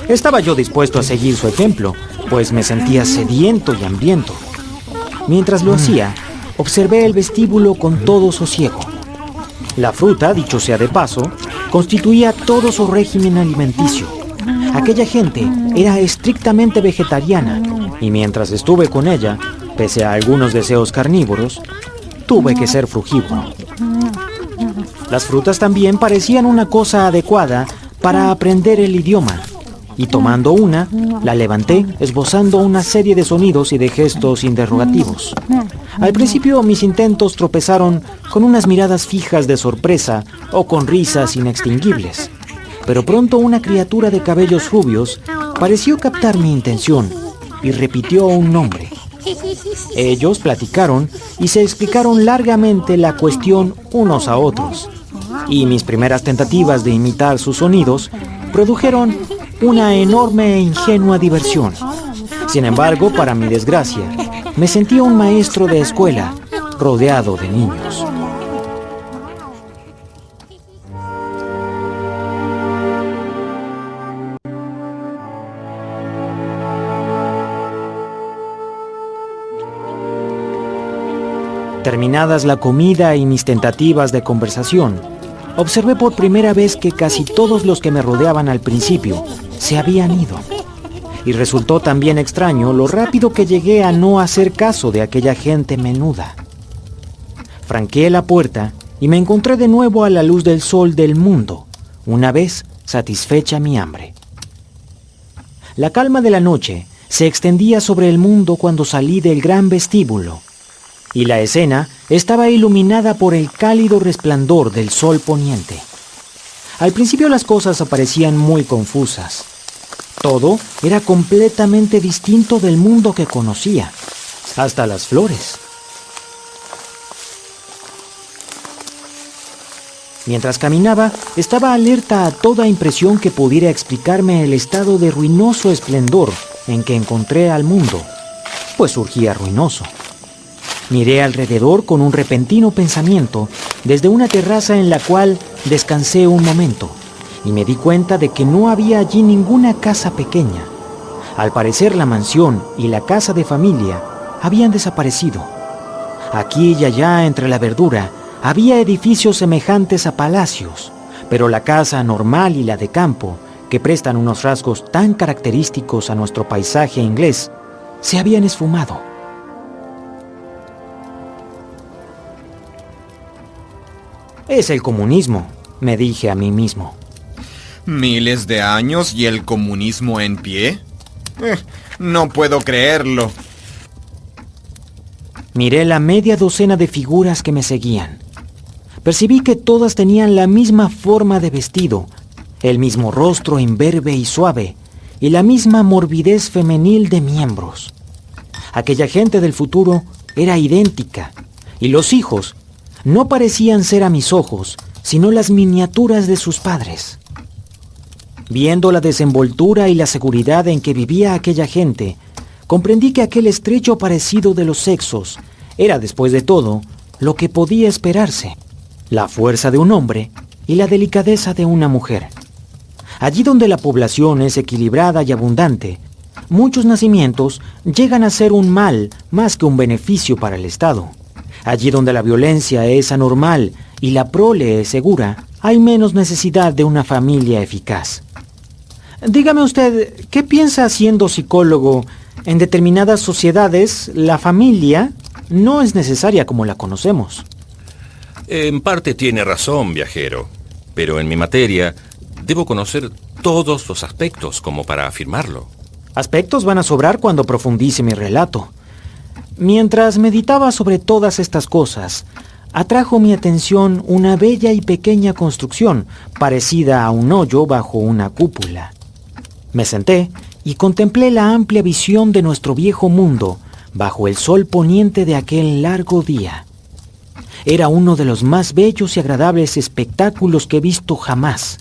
Estaba yo dispuesto a seguir su ejemplo, pues me sentía sediento y hambriento. Mientras lo hacía, observé el vestíbulo con todo sosiego. La fruta, dicho sea de paso, constituía todo su régimen alimenticio. Aquella gente era estrictamente vegetariana, y mientras estuve con ella, pese a algunos deseos carnívoros, tuve que ser frugívoro. Las frutas también parecían una cosa adecuada para aprender el idioma, y tomando una, la levanté esbozando una serie de sonidos y de gestos interrogativos. Al principio mis intentos tropezaron con unas miradas fijas de sorpresa o con risas inextinguibles, pero pronto una criatura de cabellos rubios pareció captar mi intención y repitió un nombre. Ellos platicaron y se explicaron largamente la cuestión unos a otros, y mis primeras tentativas de imitar sus sonidos produjeron una enorme e ingenua diversión. Sin embargo, para mi desgracia, me sentía un maestro de escuela rodeado de niños. Terminadas la comida y mis tentativas de conversación, observé por primera vez que casi todos los que me rodeaban al principio se habían ido. Y resultó también extraño lo rápido que llegué a no hacer caso de aquella gente menuda. Franqueé la puerta y me encontré de nuevo a la luz del sol del mundo, una vez satisfecha mi hambre. La calma de la noche se extendía sobre el mundo cuando salí del gran vestíbulo, y la escena estaba iluminada por el cálido resplandor del sol poniente. Al principio las cosas aparecían muy confusas. Todo era completamente distinto del mundo que conocía, hasta las flores. Mientras caminaba, estaba alerta a toda impresión que pudiera explicarme el estado de ruinoso esplendor en que encontré al mundo, pues surgía ruinoso. Miré alrededor con un repentino pensamiento desde una terraza en la cual descansé un momento y me di cuenta de que no había allí ninguna casa pequeña. Al parecer la mansión y la casa de familia habían desaparecido. Aquí y allá entre la verdura había edificios semejantes a palacios, pero la casa normal y la de campo, que prestan unos rasgos tan característicos a nuestro paisaje inglés, se habían esfumado. Es el comunismo, me dije a mí mismo. ¿Miles de años y el comunismo en pie? No puedo creerlo. Miré la media docena de figuras que me seguían. Percibí que todas tenían la misma forma de vestido, el mismo rostro imberbe y suave, y la misma morbidez femenil de miembros. Aquella gente del futuro era idéntica, y los hijos no parecían ser a mis ojos, sino las miniaturas de sus padres. Viendo la desenvoltura y la seguridad en que vivía aquella gente, comprendí que aquel estrecho parecido de los sexos era, después de todo, lo que podía esperarse: la fuerza de un hombre y la delicadeza de una mujer. Allí donde la población es equilibrada y abundante, muchos nacimientos llegan a ser un mal más que un beneficio para el Estado. Allí donde la violencia es anormal y la prole es segura, hay menos necesidad de una familia eficaz. Dígame usted, ¿qué piensa siendo psicólogo? En determinadas sociedades, la familia no es necesaria como la conocemos. En parte tiene razón, viajero, pero en mi materia debo conocer todos los aspectos como para afirmarlo. Aspectos van a sobrar cuando profundice mi relato. Mientras meditaba sobre todas estas cosas, atrajo mi atención una bella y pequeña construcción parecida a un hoyo bajo una cúpula. Me senté y contemplé la amplia visión de nuestro viejo mundo bajo el sol poniente de aquel largo día. Era uno de los más bellos y agradables espectáculos que he visto jamás.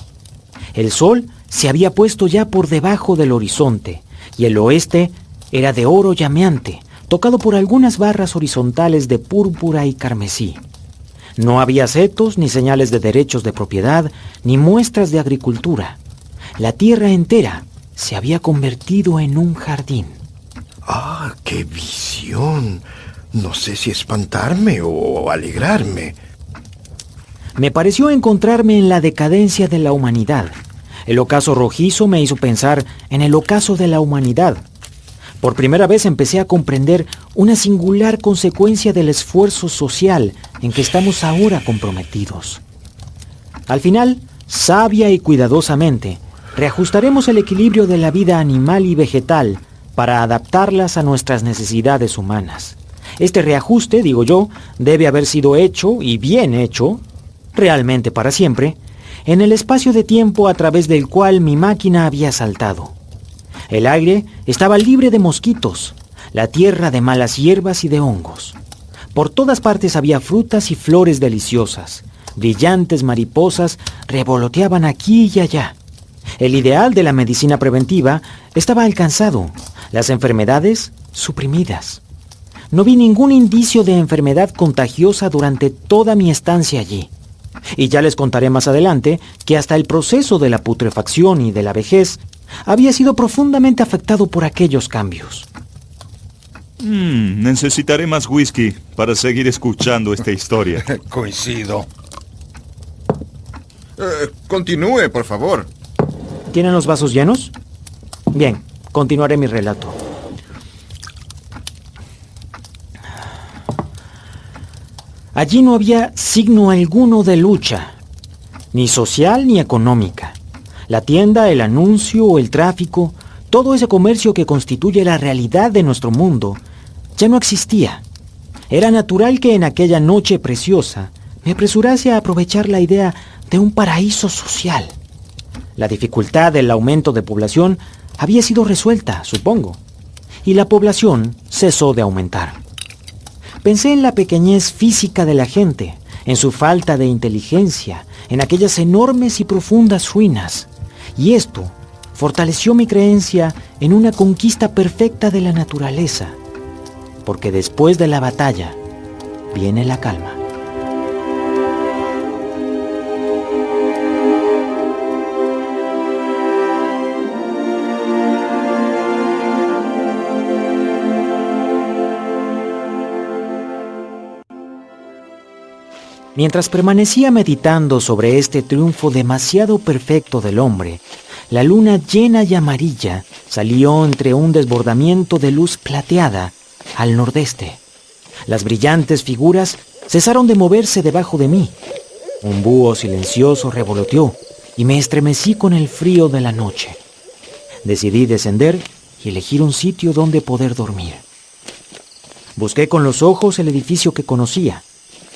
El sol se había puesto ya por debajo del horizonte y el oeste era de oro llameante, tocado por algunas barras horizontales de púrpura y carmesí. No había setos, ni señales de derechos de propiedad, ni muestras de agricultura. La tierra entera se había convertido en un jardín. ¡Ah, qué visión! No sé si espantarme o alegrarme. Me pareció encontrarme en la decadencia de la humanidad. El ocaso rojizo me hizo pensar en el ocaso de la humanidad. Por primera vez empecé a comprender una singular consecuencia del esfuerzo social en que estamos ahora comprometidos. Al final, sabia y cuidadosamente, reajustaremos el equilibrio de la vida animal y vegetal para adaptarlas a nuestras necesidades humanas. Este reajuste, digo yo, debe haber sido hecho, y bien hecho, realmente para siempre, en el espacio de tiempo a través del cual mi máquina había saltado. El aire estaba libre de mosquitos, la tierra de malas hierbas y de hongos. Por todas partes había frutas y flores deliciosas. Brillantes mariposas revoloteaban aquí y allá. El ideal de la medicina preventiva estaba alcanzado, las enfermedades suprimidas. No vi ningún indicio de enfermedad contagiosa durante toda mi estancia allí. Y ya les contaré más adelante que hasta el proceso de la putrefacción y de la vejez había sido profundamente afectado por aquellos cambios. Necesitaré más whisky para seguir escuchando esta historia. Coincido. Continúe, por favor. ¿Tienen los vasos llenos? Bien, continuaré mi relato. Allí no había signo alguno de lucha, ni social ni económica. La tienda, el anuncio o el tráfico, todo ese comercio que constituye la realidad de nuestro mundo, ya no existía. Era natural que en aquella noche preciosa me apresurase a aprovechar la idea de un paraíso social. La dificultad del aumento de población había sido resuelta, supongo, y la población cesó de aumentar. Pensé en la pequeñez física de la gente, en su falta de inteligencia, en aquellas enormes y profundas ruinas, y esto fortaleció mi creencia en una conquista perfecta de la naturaleza, porque después de la batalla viene la calma. Mientras permanecía meditando sobre este triunfo demasiado perfecto del hombre, la luna llena y amarilla salió entre un desbordamiento de luz plateada al nordeste. Las brillantes figuras cesaron de moverse debajo de mí. Un búho silencioso revoloteó y me estremecí con el frío de la noche. Decidí descender y elegir un sitio donde poder dormir. Busqué con los ojos el edificio que conocía.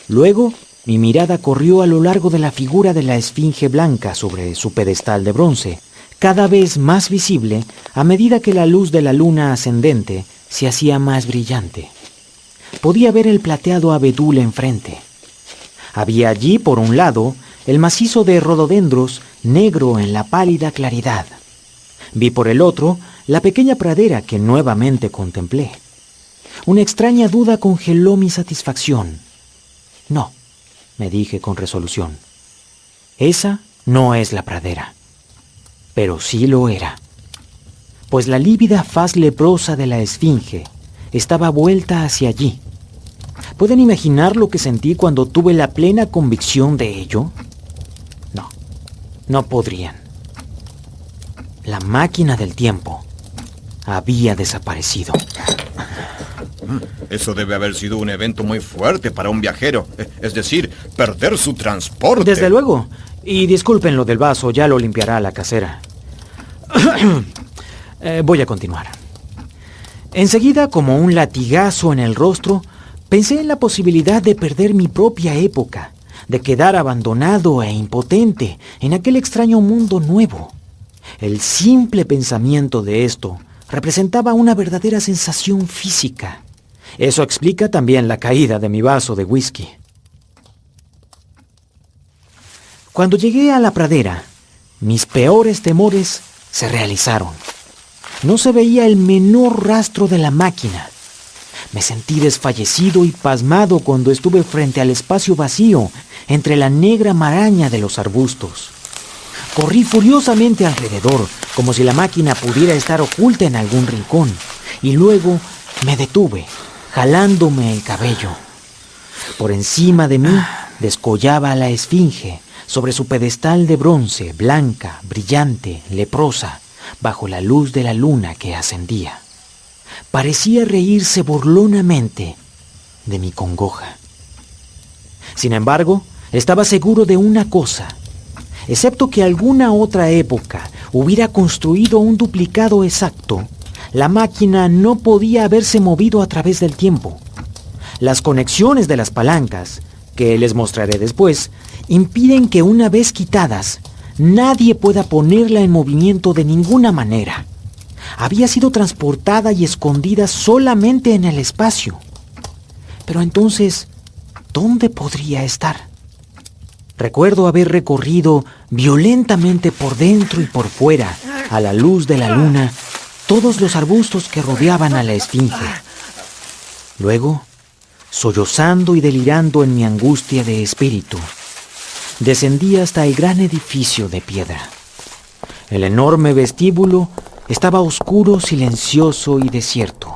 Luego, mi mirada corrió a lo largo de la figura de la esfinge blanca sobre su pedestal de bronce, cada vez más visible a medida que la luz de la luna ascendente se hacía más brillante. Podía ver el plateado abedul enfrente. Había allí, por un lado, el macizo de rododendros negro en la pálida claridad. Vi por el otro la pequeña pradera que nuevamente contemplé. Una extraña duda congeló mi satisfacción. No, me dije con resolución. Esa no es la pradera. Pero sí lo era. Pues la lívida faz leprosa de la esfinge estaba vuelta hacia allí. ¿Pueden imaginar lo que sentí cuando tuve la plena convicción de ello? No, no podrían. La máquina del tiempo había desaparecido. Eso debe haber sido un evento muy fuerte para un viajero. Es decir, perder su transporte. Desde luego. Y disculpen lo del vaso, ya lo limpiará la casera. Voy a continuar. Enseguida, como un latigazo en el rostro, pensé en la posibilidad de perder mi propia época, de quedar abandonado e impotente en aquel extraño mundo nuevo. El simple pensamiento de esto representaba una verdadera sensación física. Eso explica también la caída de mi vaso de whisky. Cuando llegué a la pradera, mis peores temores se realizaron. No se veía el menor rastro de la máquina. Me sentí desfallecido y pasmado cuando estuve frente al espacio vacío entre la negra maraña de los arbustos. Corrí furiosamente alrededor, como si la máquina pudiera estar oculta en algún rincón, y luego me detuve, jalándome el cabello. Por encima de mí descollaba la esfinge, sobre su pedestal de bronce, blanca, brillante, leprosa, bajo la luz de la luna que ascendía. Parecía reírse burlonamente de mi congoja. Sin embargo, estaba seguro de una cosa. Excepto que alguna otra época hubiera construido un duplicado exacto, la máquina no podía haberse movido a través del tiempo. Las conexiones de las palancas, que les mostraré después, impiden que una vez quitadas, nadie pueda ponerla en movimiento de ninguna manera. Había sido transportada y escondida solamente en el espacio. Pero entonces, ¿dónde podría estar? Recuerdo haber recorrido violentamente por dentro y por fuera, a la luz de la luna, todos los arbustos que rodeaban a la esfinge. Luego, sollozando y delirando en mi angustia de espíritu, descendí hasta el gran edificio de piedra. El enorme vestíbulo estaba oscuro, silencioso y desierto.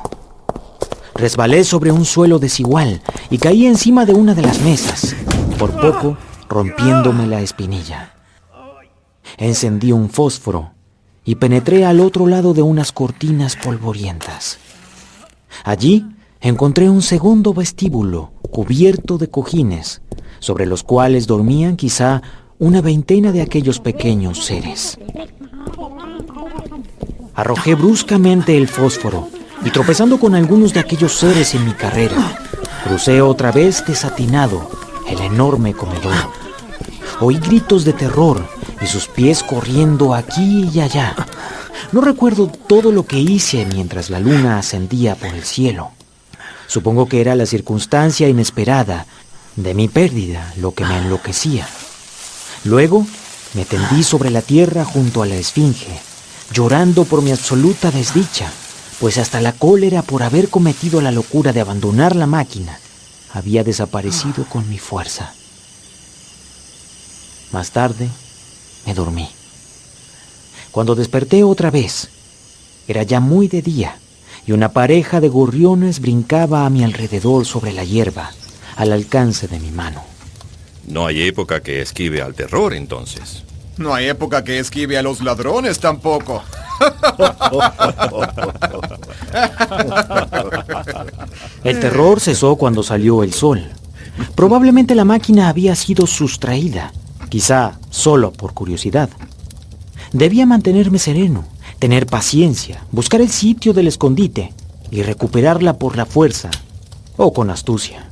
Resbalé sobre un suelo desigual y caí encima de una de las mesas, por poco rompiéndome la espinilla. Encendí un fósforo y penetré al otro lado de unas cortinas polvorientas. Allí encontré un segundo vestíbulo cubierto de cojines, sobre los cuales dormían quizá una veintena de aquellos pequeños seres. Arrojé bruscamente el fósforo y, tropezando con algunos de aquellos seres en mi carrera, crucé otra vez desatinado el enorme comedor. Oí gritos de terror y sus pies corriendo aquí y allá. No recuerdo todo lo que hice mientras la luna ascendía por el cielo. Supongo que era la circunstancia inesperada de mi pérdida lo que me enloquecía. Luego me tendí sobre la tierra junto a la esfinge, llorando por mi absoluta desdicha, pues hasta la cólera por haber cometido la locura de abandonar la máquina había desaparecido con mi fuerza. Más tarde me dormí. Cuando desperté otra vez, era ya muy de día y una pareja de gorriones brincaba a mi alrededor sobre la hierba, al alcance de mi mano. No hay época que esquive al terror, entonces. No hay época que esquive a los ladrones tampoco. El terror cesó cuando salió el sol. Probablemente la máquina había sido sustraída, quizá solo por curiosidad. Debía mantenerme sereno, tener paciencia, buscar el sitio del escondite y recuperarla por la fuerza o con astucia.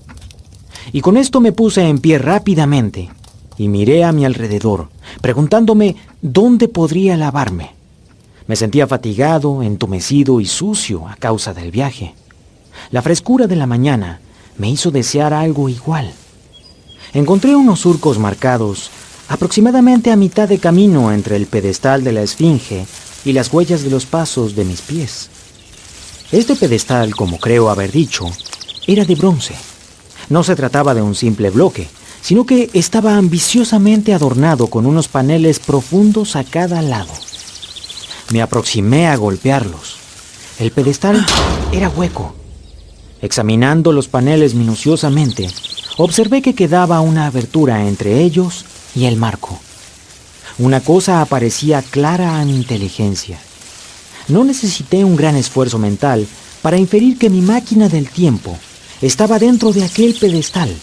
Y con esto me puse en pie rápidamente y miré a mi alrededor, preguntándome dónde podría lavarme. Me sentía fatigado, entumecido y sucio a causa del viaje. La frescura de la mañana me hizo desear algo igual. Encontré unos surcos marcados aproximadamente a mitad de camino entre el pedestal de la esfinge y las huellas de los pasos de mis pies. Este pedestal, como creo haber dicho, era de bronce. No se trataba de un simple bloque, sino que estaba ambiciosamente adornado con unos paneles profundos a cada lado. Me aproximé a golpearlos. El pedestal era hueco. Examinando los paneles minuciosamente, observé que quedaba una abertura entre ellos y el marco. Una cosa aparecía clara a mi inteligencia. No necesité un gran esfuerzo mental para inferir que mi máquina del tiempo estaba dentro de aquel pedestal.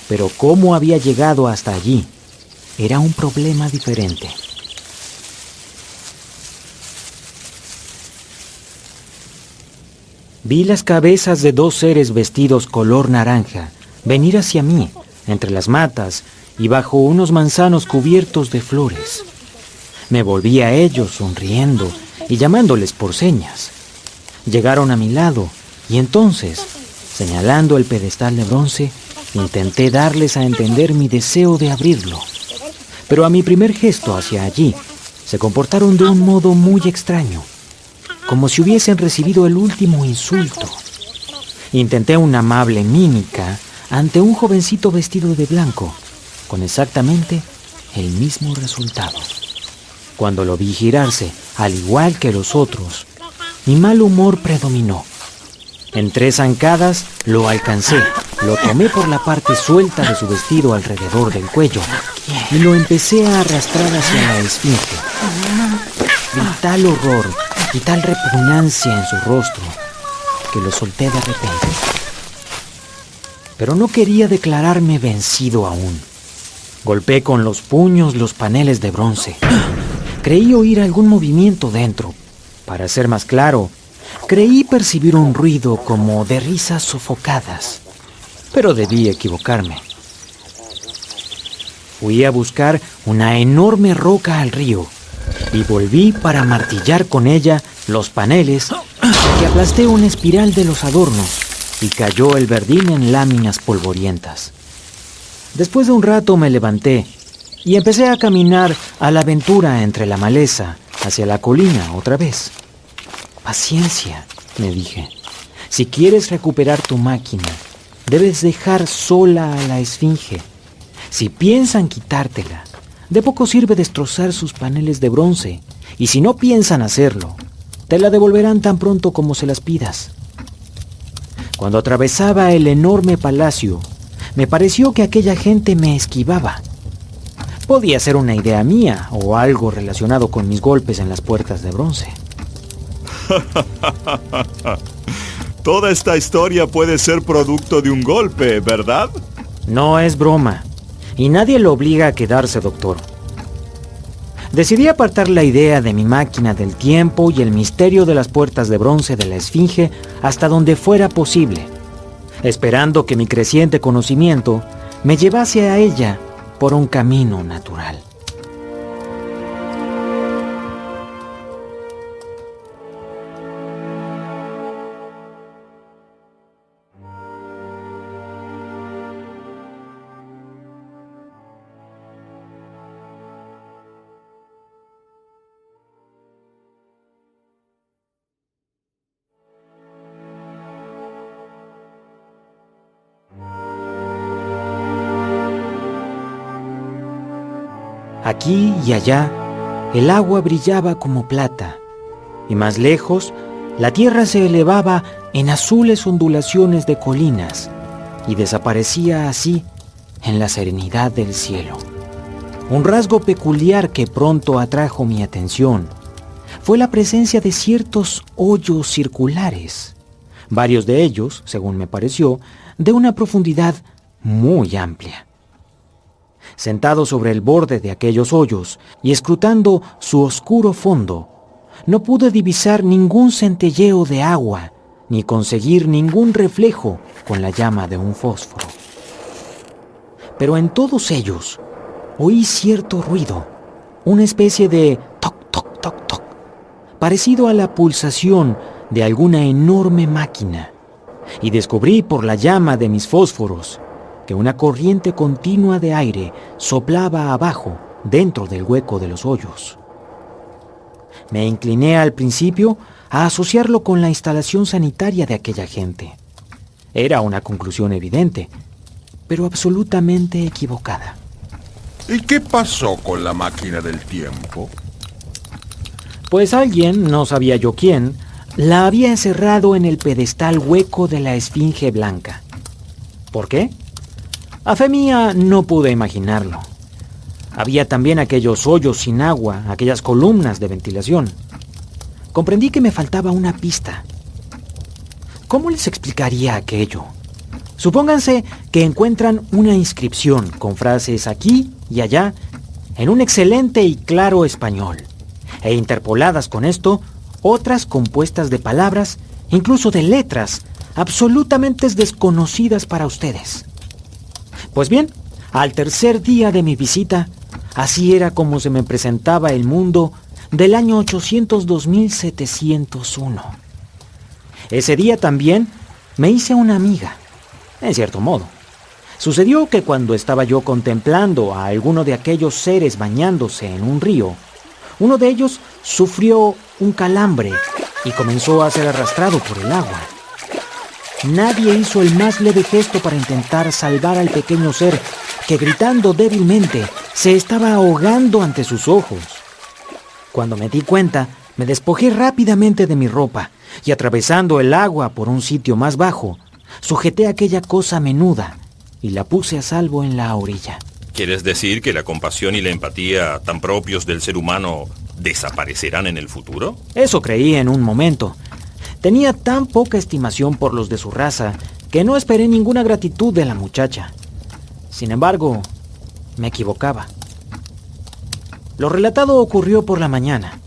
Pero cómo había llegado hasta allí era un problema diferente. Vi las cabezas de dos seres vestidos color naranja venir hacia mí, entre las matas y bajo unos manzanos cubiertos de flores. Me volví a ellos sonriendo y llamándoles por señas. Llegaron a mi lado y entonces, señalando el pedestal de bronce, intenté darles a entender mi deseo de abrirlo. Pero a mi primer gesto hacia allí, se comportaron de un modo muy extraño, como si hubiesen recibido el último insulto. Intenté una amable mímica ante un jovencito vestido de blanco, con exactamente el mismo resultado. Cuando lo vi girarse, al igual que los otros, mi mal humor predominó. En 3 zancadas lo alcancé, lo tomé por la parte suelta de su vestido alrededor del cuello y lo empecé a arrastrar hacia la esfinge. Vi tal horror y tal repugnancia en su rostro que lo solté de repente. Pero no quería declararme vencido aún. Golpeé con los puños los paneles de bronce. Creí oír algún movimiento dentro. Para ser más claro, creí percibir un ruido como de risas sofocadas. Pero debí equivocarme. Fui a buscar una enorme roca al río y volví para martillar con ella los paneles, que aplasté una espiral de los adornos y cayó el verdín en láminas polvorientas. Después de un rato me levanté y empecé a caminar a la aventura entre la maleza hacia la colina otra vez. Paciencia, me dije. Si quieres recuperar tu máquina, debes dejar sola a la esfinge. Si piensan quitártela, de poco sirve destrozar sus paneles de bronce, y si no piensan hacerlo, te la devolverán tan pronto como se las pidas. Cuando atravesaba el enorme palacio, me pareció que aquella gente me esquivaba. Podía ser una idea mía o algo relacionado con mis golpes en las puertas de bronce. Toda esta historia puede ser producto de un golpe, ¿verdad? No es broma, y nadie lo obliga a quedarse, doctor. Decidí apartar la idea de mi máquina del tiempo y el misterio de las puertas de bronce de la esfinge hasta donde fuera posible, esperando que mi creciente conocimiento me llevase a ella por un camino natural. Aquí y allá, el agua brillaba como plata, y más lejos, la tierra se elevaba en azules ondulaciones de colinas y desaparecía así en la serenidad del cielo. Un rasgo peculiar que pronto atrajo mi atención fue la presencia de ciertos hoyos circulares, varios de ellos, según me pareció, de una profundidad muy amplia. Sentado sobre el borde de aquellos hoyos y escrutando su oscuro fondo, no pude divisar ningún centelleo de agua ni conseguir ningún reflejo con la llama de un fósforo. Pero en todos ellos oí cierto ruido, una especie de toc, toc, toc, toc, parecido a la pulsación de alguna enorme máquina, y descubrí por la llama de mis fósforos que una corriente continua de aire soplaba abajo, dentro del hueco de los hoyos. Me incliné al principio a asociarlo con la instalación sanitaria de aquella gente. Era una conclusión evidente, pero absolutamente equivocada. ¿Y qué pasó con la máquina del tiempo? Pues alguien, no sabía yo quién, la había encerrado en el pedestal hueco de la esfinge blanca. ¿Por qué? A fe mía, no pude imaginarlo. Había también aquellos hoyos sin agua, aquellas columnas de ventilación. Comprendí que me faltaba una pista. ¿Cómo les explicaría aquello? Supónganse que encuentran una inscripción con frases aquí y allá en un excelente y claro español, e interpoladas con esto otras compuestas de palabras, incluso de letras, absolutamente desconocidas para ustedes. Pues bien, al tercer día de mi visita, así era como se me presentaba el mundo del año 802.701. Ese día también me hice una amiga, en cierto modo. Sucedió que cuando estaba yo contemplando a alguno de aquellos seres bañándose en un río, uno de ellos sufrió un calambre y comenzó a ser arrastrado por el agua. Nadie hizo el más leve gesto para intentar salvar al pequeño ser que, gritando débilmente, se estaba ahogando ante sus ojos. Cuando me di cuenta, me despojé rápidamente de mi ropa y, atravesando el agua por un sitio más bajo, sujeté aquella cosa menuda y la puse a salvo en la orilla. ¿Quieres decir que la compasión y la empatía tan propios del ser humano desaparecerán en el futuro? Eso creí en un momento. Tenía tan poca estimación por los de su raza que no esperé ninguna gratitud de la muchacha. Sin embargo, me equivocaba. Lo relatado ocurrió por la mañana.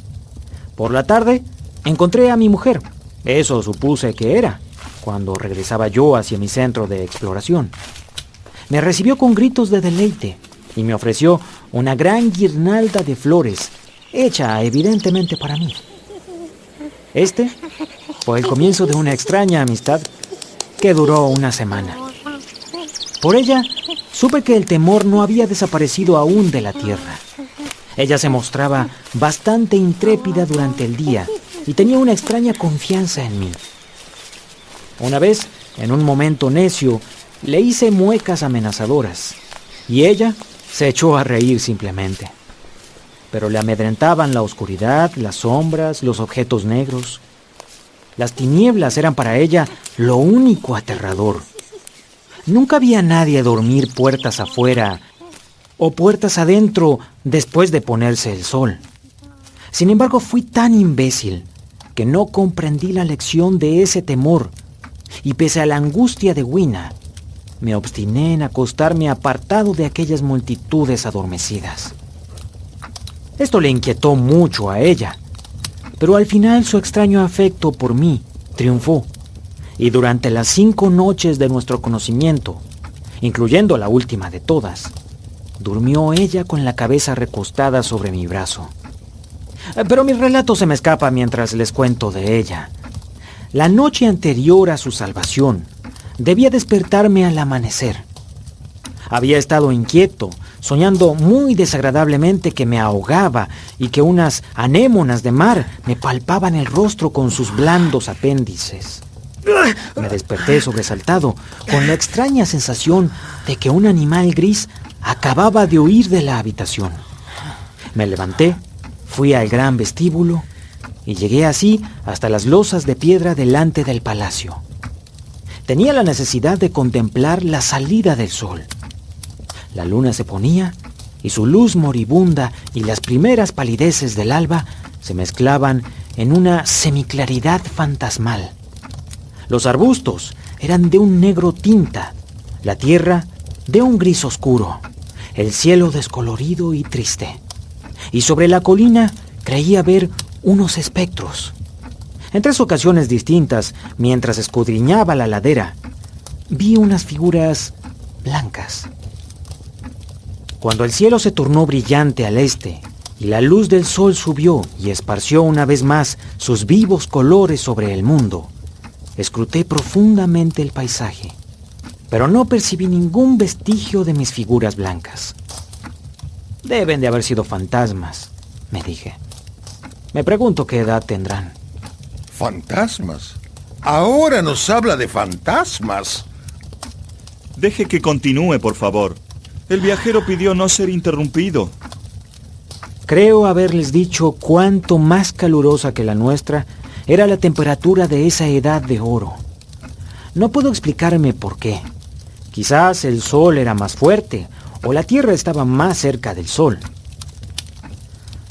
Por la tarde, encontré a mi mujer. Eso supuse que era, cuando regresaba yo hacia mi centro de exploración. Me recibió con gritos de deleite y me ofreció una gran guirnalda de flores, hecha evidentemente para mí. Este fue el comienzo de una extraña amistad que duró una semana. Por ella, supe que el temor no había desaparecido aún de la tierra. Ella se mostraba bastante intrépida durante el día y tenía una extraña confianza en mí. Una vez, en un momento necio, le hice muecas amenazadoras y ella se echó a reír simplemente. Pero le amedrentaban la oscuridad, las sombras, los objetos negros. Las tinieblas eran para ella lo único aterrador. Nunca vi a nadie dormir puertas afuera o puertas adentro después de ponerse el sol. Sin embargo, fui tan imbécil que no comprendí la lección de ese temor, y pese a la angustia de Wina, me obstiné en acostarme apartado de aquellas multitudes adormecidas. Esto le inquietó mucho a ella, pero al final su extraño afecto por mí triunfó, y durante las 5 noches de nuestro conocimiento, incluyendo la última de todas, durmió ella con la cabeza recostada sobre mi brazo. Pero mi relato se me escapa mientras les cuento de ella. La noche anterior a su salvación, debía despertarme al amanecer. Había estado inquieto, soñando muy desagradablemente que me ahogaba y que unas anémonas de mar me palpaban el rostro con sus blandos apéndices. Me desperté sobresaltado, con la extraña sensación de que un animal gris acababa de huir de la habitación. Me levanté, fui al gran vestíbulo y llegué así hasta las losas de piedra delante del palacio. Tenía la necesidad de contemplar la salida del sol. La luna se ponía y su luz moribunda y las primeras palideces del alba se mezclaban en una semiclaridad fantasmal. Los arbustos eran de un negro tinta, la tierra de un gris oscuro, el cielo descolorido y triste. Y sobre la colina creía ver unos espectros. En 3 ocasiones distintas, mientras escudriñaba la ladera, vi unas figuras blancas. Cuando el cielo se tornó brillante al este y la luz del sol subió y esparció una vez más sus vivos colores sobre el mundo, escruté profundamente el paisaje, pero no percibí ningún vestigio de mis figuras blancas. Deben de haber sido fantasmas, me dije. Me pregunto qué edad tendrán. ¿Fantasmas? Ahora nos habla de fantasmas. Deje que continúe, por favor. El viajero pidió no ser interrumpido. Creo haberles dicho cuánto más calurosa que la nuestra era la temperatura de esa edad de oro. No puedo explicarme por qué. Quizás el sol era más fuerte o la tierra estaba más cerca del sol.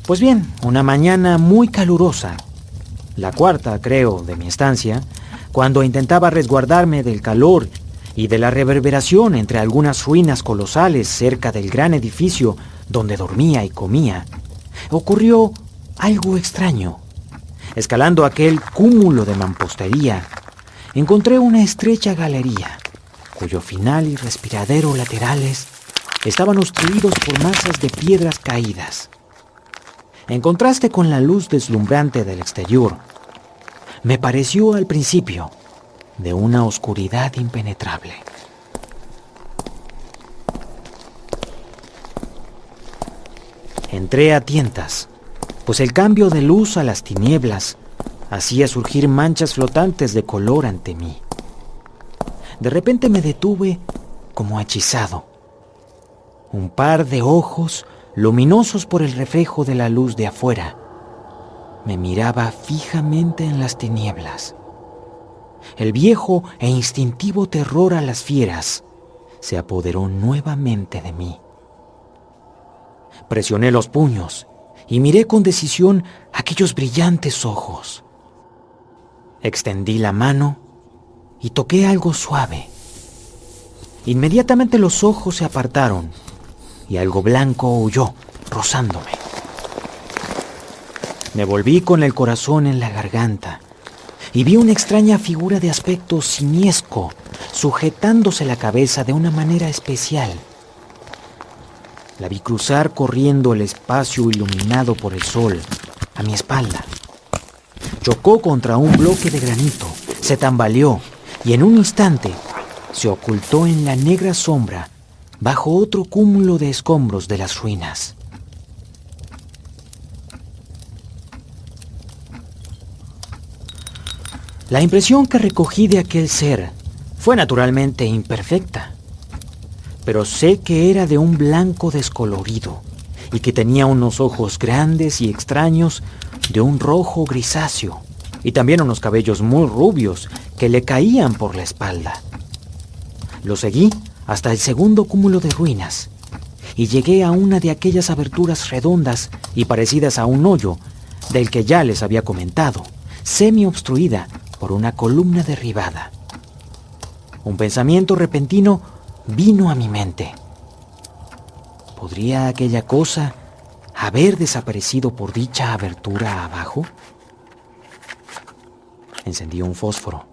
Pues bien, una mañana muy calurosa, La cuarta, creo, de mi estancia, cuando intentaba resguardarme del calor y de la reverberación entre algunas ruinas colosales cerca del gran edificio donde dormía y comía, ocurrió algo extraño. Escalando aquel cúmulo de mampostería, encontré una estrecha galería, cuyo final y respiradero laterales estaban obstruidos por masas de piedras caídas. En contraste con la luz deslumbrante del exterior, me pareció al principio de una oscuridad impenetrable. Entré a tientas, pues el cambio de luz a las tinieblas hacía surgir manchas flotantes de color ante mí. De repente me detuve como hechizado. Un par de ojos, luminosos por el reflejo de la luz de afuera, me miraba fijamente en las tinieblas. El viejo e instintivo terror a las fieras se apoderó nuevamente de mí. Presioné los puños y miré con decisión aquellos brillantes ojos. Extendí la mano y toqué algo suave. Inmediatamente los ojos se apartaron y algo blanco huyó, rozándome. Me volví con el corazón en la garganta y vi una extraña figura de aspecto simiesco sujetándose la cabeza de una manera especial. La vi cruzar corriendo el espacio iluminado por el sol a mi espalda. Chocó contra un bloque de granito, se tambaleó y en un instante se ocultó en la negra sombra bajo otro cúmulo de escombros de las ruinas. La impresión que recogí de aquel ser fue naturalmente imperfecta, pero sé que era de un blanco descolorido y que tenía unos ojos grandes y extraños de un rojo grisáceo y también unos cabellos muy rubios que le caían por la espalda. Lo seguí hasta el segundo cúmulo de ruinas y llegué a una de aquellas aberturas redondas y parecidas a un hoyo del que ya les había comentado, semi-obstruida por una columna derribada. Un pensamiento repentino vino a mi mente. ¿Podría aquella cosa haber desaparecido por dicha abertura abajo? Encendí un fósforo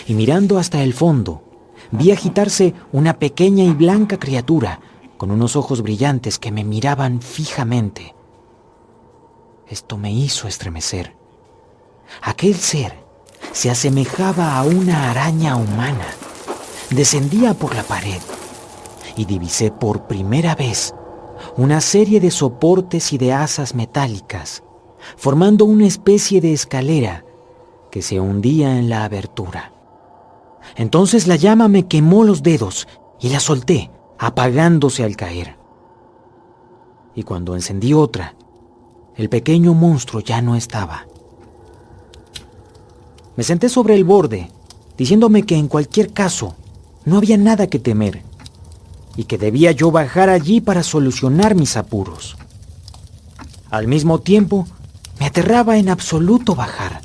y mirando hasta el fondo, vi agitarse una pequeña y blanca criatura con unos ojos brillantes que me miraban fijamente. Esto me hizo estremecer. Aquel ser se asemejaba a una araña humana. Descendía por la pared y divisé por primera vez una serie de soportes y de asas metálicas, formando una especie de escalera que se hundía en la abertura. Entonces la llama me quemó los dedos y la solté, apagándose al caer. Y cuando encendí otra, el pequeño monstruo ya no estaba. Me senté sobre el borde, diciéndome que en cualquier caso no había nada que temer y que debía yo bajar allí para solucionar mis apuros. Al mismo tiempo, me aterraba en absoluto bajar.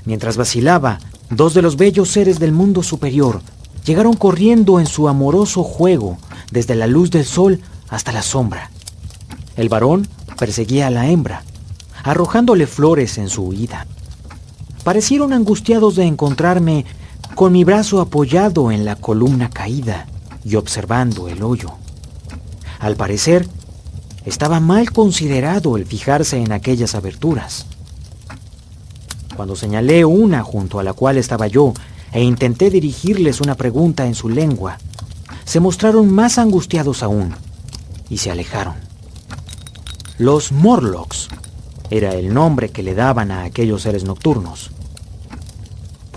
Mientras vacilaba, dos de los bellos seres del mundo superior llegaron corriendo en su amoroso juego desde la luz del sol hasta la sombra. El varón perseguía a la hembra, arrojándole flores en su huida. Parecieron angustiados de encontrarme con mi brazo apoyado en la columna caída y observando el hoyo. Al parecer, estaba mal considerado el fijarse en aquellas aberturas. Cuando señalé una junto a la cual estaba yo e intenté dirigirles una pregunta en su lengua, se mostraron más angustiados aún y se alejaron. Los Morlocks era el nombre que le daban a aquellos seres nocturnos.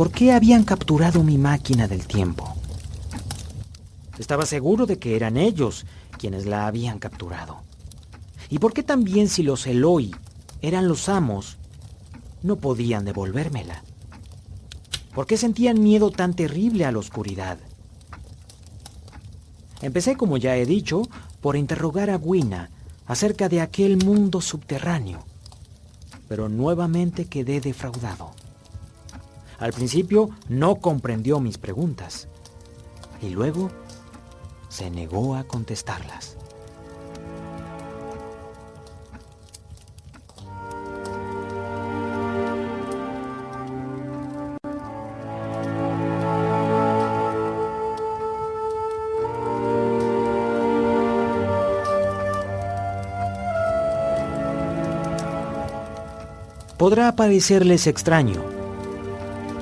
¿Por qué habían capturado mi máquina del tiempo? Estaba seguro de que eran ellos quienes la habían capturado. ¿Y por qué también si los Eloi eran los amos, no podían devolvérmela? ¿Por qué sentían miedo tan terrible a la oscuridad? Empecé, como ya he dicho, por interrogar a Gwina acerca de aquel mundo subterráneo. pero nuevamente quedé defraudado. Al principio no comprendió mis preguntas y luego se negó a contestarlas. Podrá parecerles extraño,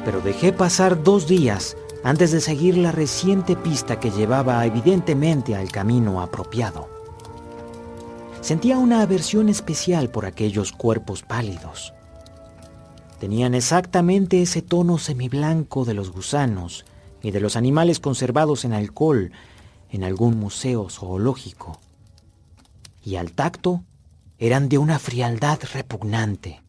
pero dejé pasar 2 días antes de seguir la reciente pista que llevaba evidentemente al camino apropiado. Sentía una aversión especial por aquellos cuerpos pálidos. Tenían exactamente ese tono semiblanco de los gusanos y de los animales conservados en alcohol en algún museo zoológico. Y al tacto eran de una frialdad repugnante.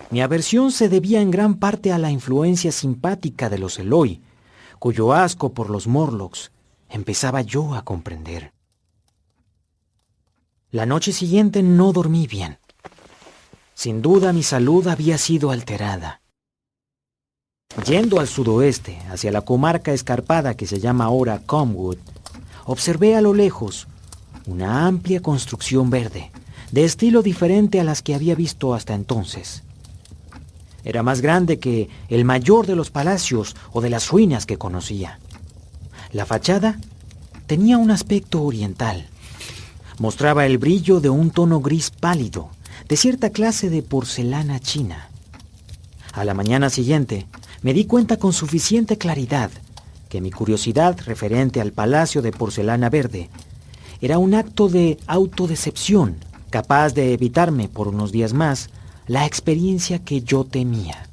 Mi aversión se debía en gran parte a la influencia simpática de los Eloi, cuyo asco por los Morlocks empezaba yo a comprender. La noche siguiente no dormí bien. Sin duda mi salud había sido alterada. Yendo al sudoeste, hacia la comarca escarpada que se llama ahora Comwood, observé a lo lejos una amplia construcción verde, de estilo diferente a las que había visto hasta entonces. Era más grande que el mayor de los palacios o de las ruinas que conocía. La fachada tenía un aspecto oriental. Mostraba el brillo de un tono gris pálido, de cierta clase de porcelana china. A la mañana siguiente, me di cuenta con suficiente claridad que mi curiosidad referente al palacio de porcelana verde era un acto de autodecepción capaz de evitarme por unos días más la experiencia que yo temía.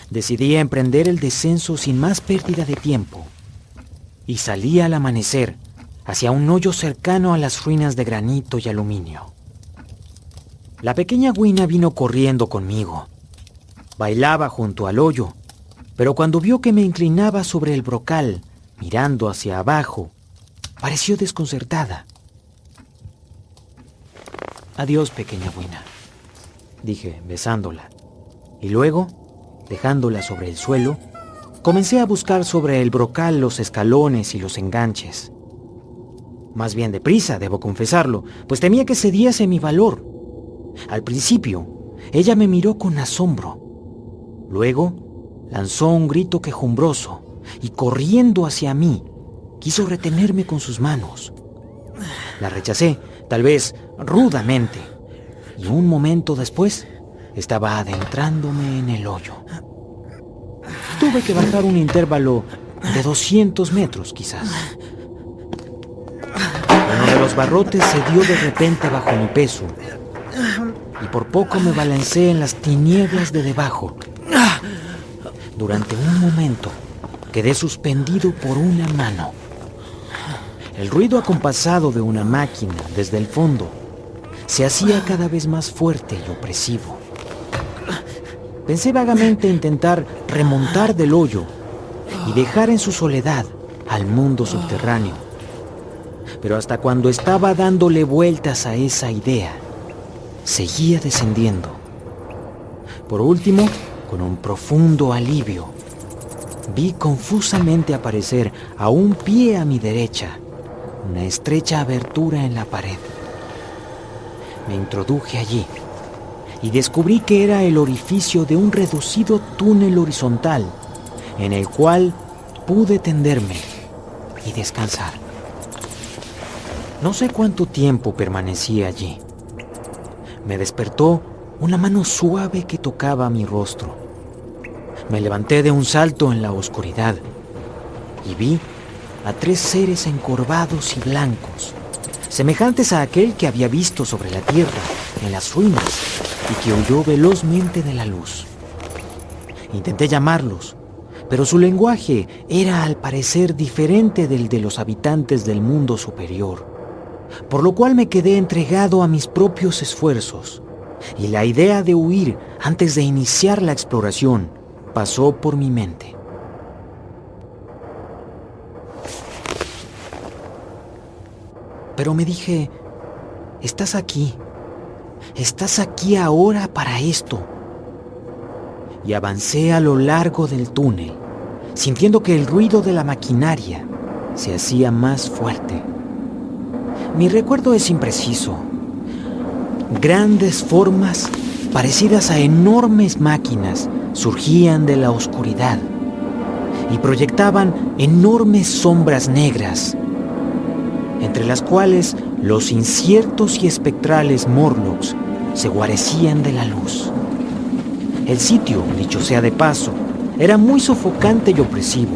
Decidí emprender el descenso sin más pérdida de tiempo y salí al amanecer hacia un hoyo cercano a las ruinas de granito y aluminio. La pequeña Gwina vino corriendo conmigo. Bailaba junto al hoyo, pero cuando vio que me inclinaba sobre el brocal, mirando hacia abajo, pareció desconcertada. «Adiós, pequeña Gwina», dije, besándola. Y luego, dejándola sobre el suelo, comencé a buscar sobre el brocal los escalones y los enganches. Más bien deprisa, debo confesarlo, pues temía que cediese mi valor. Al principio, ella me miró con asombro. Luego, lanzó un grito quejumbroso y corriendo hacia mí, quiso retenerme con sus manos. La rechacé, tal vez rudamente, y un momento después estaba adentrándome en el hoyo. Tuve que bajar un intervalo de 200 metros, quizás. Uno de los barrotes se dio de repente bajo mi peso, y por poco me balancé en las tinieblas de debajo. Durante un momento quedé suspendido por una mano. El ruido acompasado de una máquina desde el fondo se hacía cada vez más fuerte y opresivo. Pensé vagamente intentar remontar del hoyo y dejar en su soledad al mundo subterráneo. Pero hasta cuando estaba dándole vueltas a esa idea, seguía descendiendo. Por último, con un profundo alivio, vi confusamente aparecer a un pie a mi derecha una estrecha abertura en la pared. Me introduje allí y descubrí que era el orificio de un reducido túnel horizontal en el cual pude tenderme y descansar. No sé cuánto tiempo permanecí allí. Me despertó una mano suave que tocaba mi rostro. Me levanté de un salto en la oscuridad y vi a 3 seres encorvados y blancos, semejantes a aquel que había visto sobre la tierra en las ruinas y que huyó velozmente de la luz. Intenté llamarlos, pero su lenguaje era al parecer diferente del de los habitantes del mundo superior, por lo cual me quedé entregado a mis propios esfuerzos, y la idea de huir antes de iniciar la exploración pasó por mi mente. Pero me dije, estás aquí, Estás aquí ahora para esto. Y avancé a lo largo del túnel, sintiendo que el ruido de la maquinaria se hacía más fuerte. Mi recuerdo es impreciso. Grandes formas, parecidas a enormes máquinas, surgían de la oscuridad y proyectaban enormes sombras negras, entre las cuales los inciertos y espectrales Morlocks se guarecían de la luz. El sitio, dicho sea de paso, era muy sofocante y opresivo,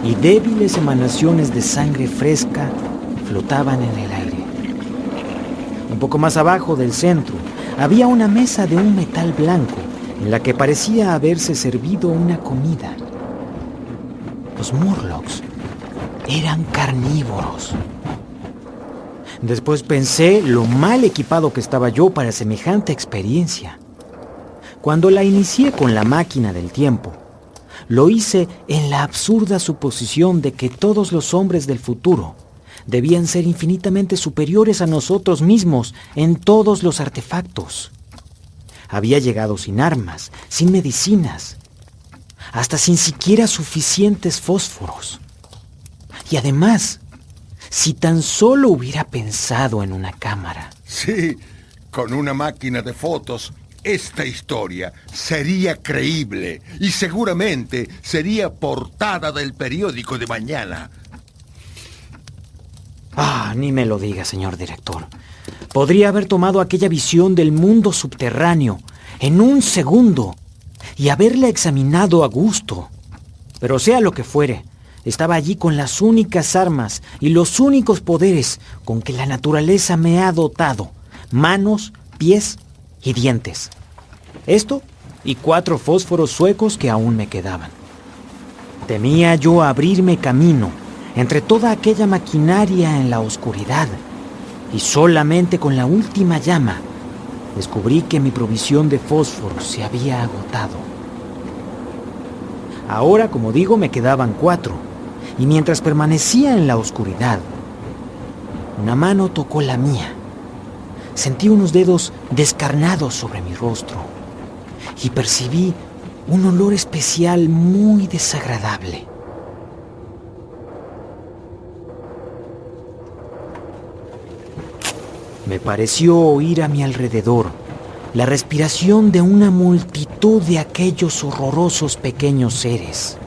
y débiles emanaciones de sangre fresca flotaban en el aire. Un poco más abajo del centro había una mesa de un metal blanco en la que parecía haberse servido una comida. Los Morlocks eran carnívoros. Después pensé lo mal equipado que estaba yo para semejante experiencia. Cuando la inicié con la máquina del tiempo, lo hice en la absurda suposición de que todos los hombres del futuro debían ser infinitamente superiores a nosotros mismos en todos los artefactos. Había llegado sin armas, sin medicinas, hasta sin siquiera suficientes fósforos. Y además, si tan solo hubiera pensado en una cámara. Sí, con una máquina de fotos, esta historia sería creíble y seguramente sería portada del periódico de mañana. Ni me lo diga, señor director. Podría haber tomado aquella visión del mundo subterráneo en un segundo y haberla examinado a gusto. Pero sea lo que fuere, estaba allí con las únicas armas y los únicos poderes con que la naturaleza me ha dotado: manos, pies y dientes. Esto y 4 fósforos suecos que aún me quedaban. Temía yo abrirme camino entre toda aquella maquinaria en la oscuridad, y solamente con la última llama descubrí que mi provisión de fósforos se había agotado. Ahora, como digo, me quedaban 4, y mientras permanecía en la oscuridad, una mano tocó la mía. Sentí unos dedos descarnados sobre mi rostro y percibí un olor especial muy desagradable. Me pareció oír a mi alrededor la respiración de una multitud de aquellos horrorosos pequeños seres.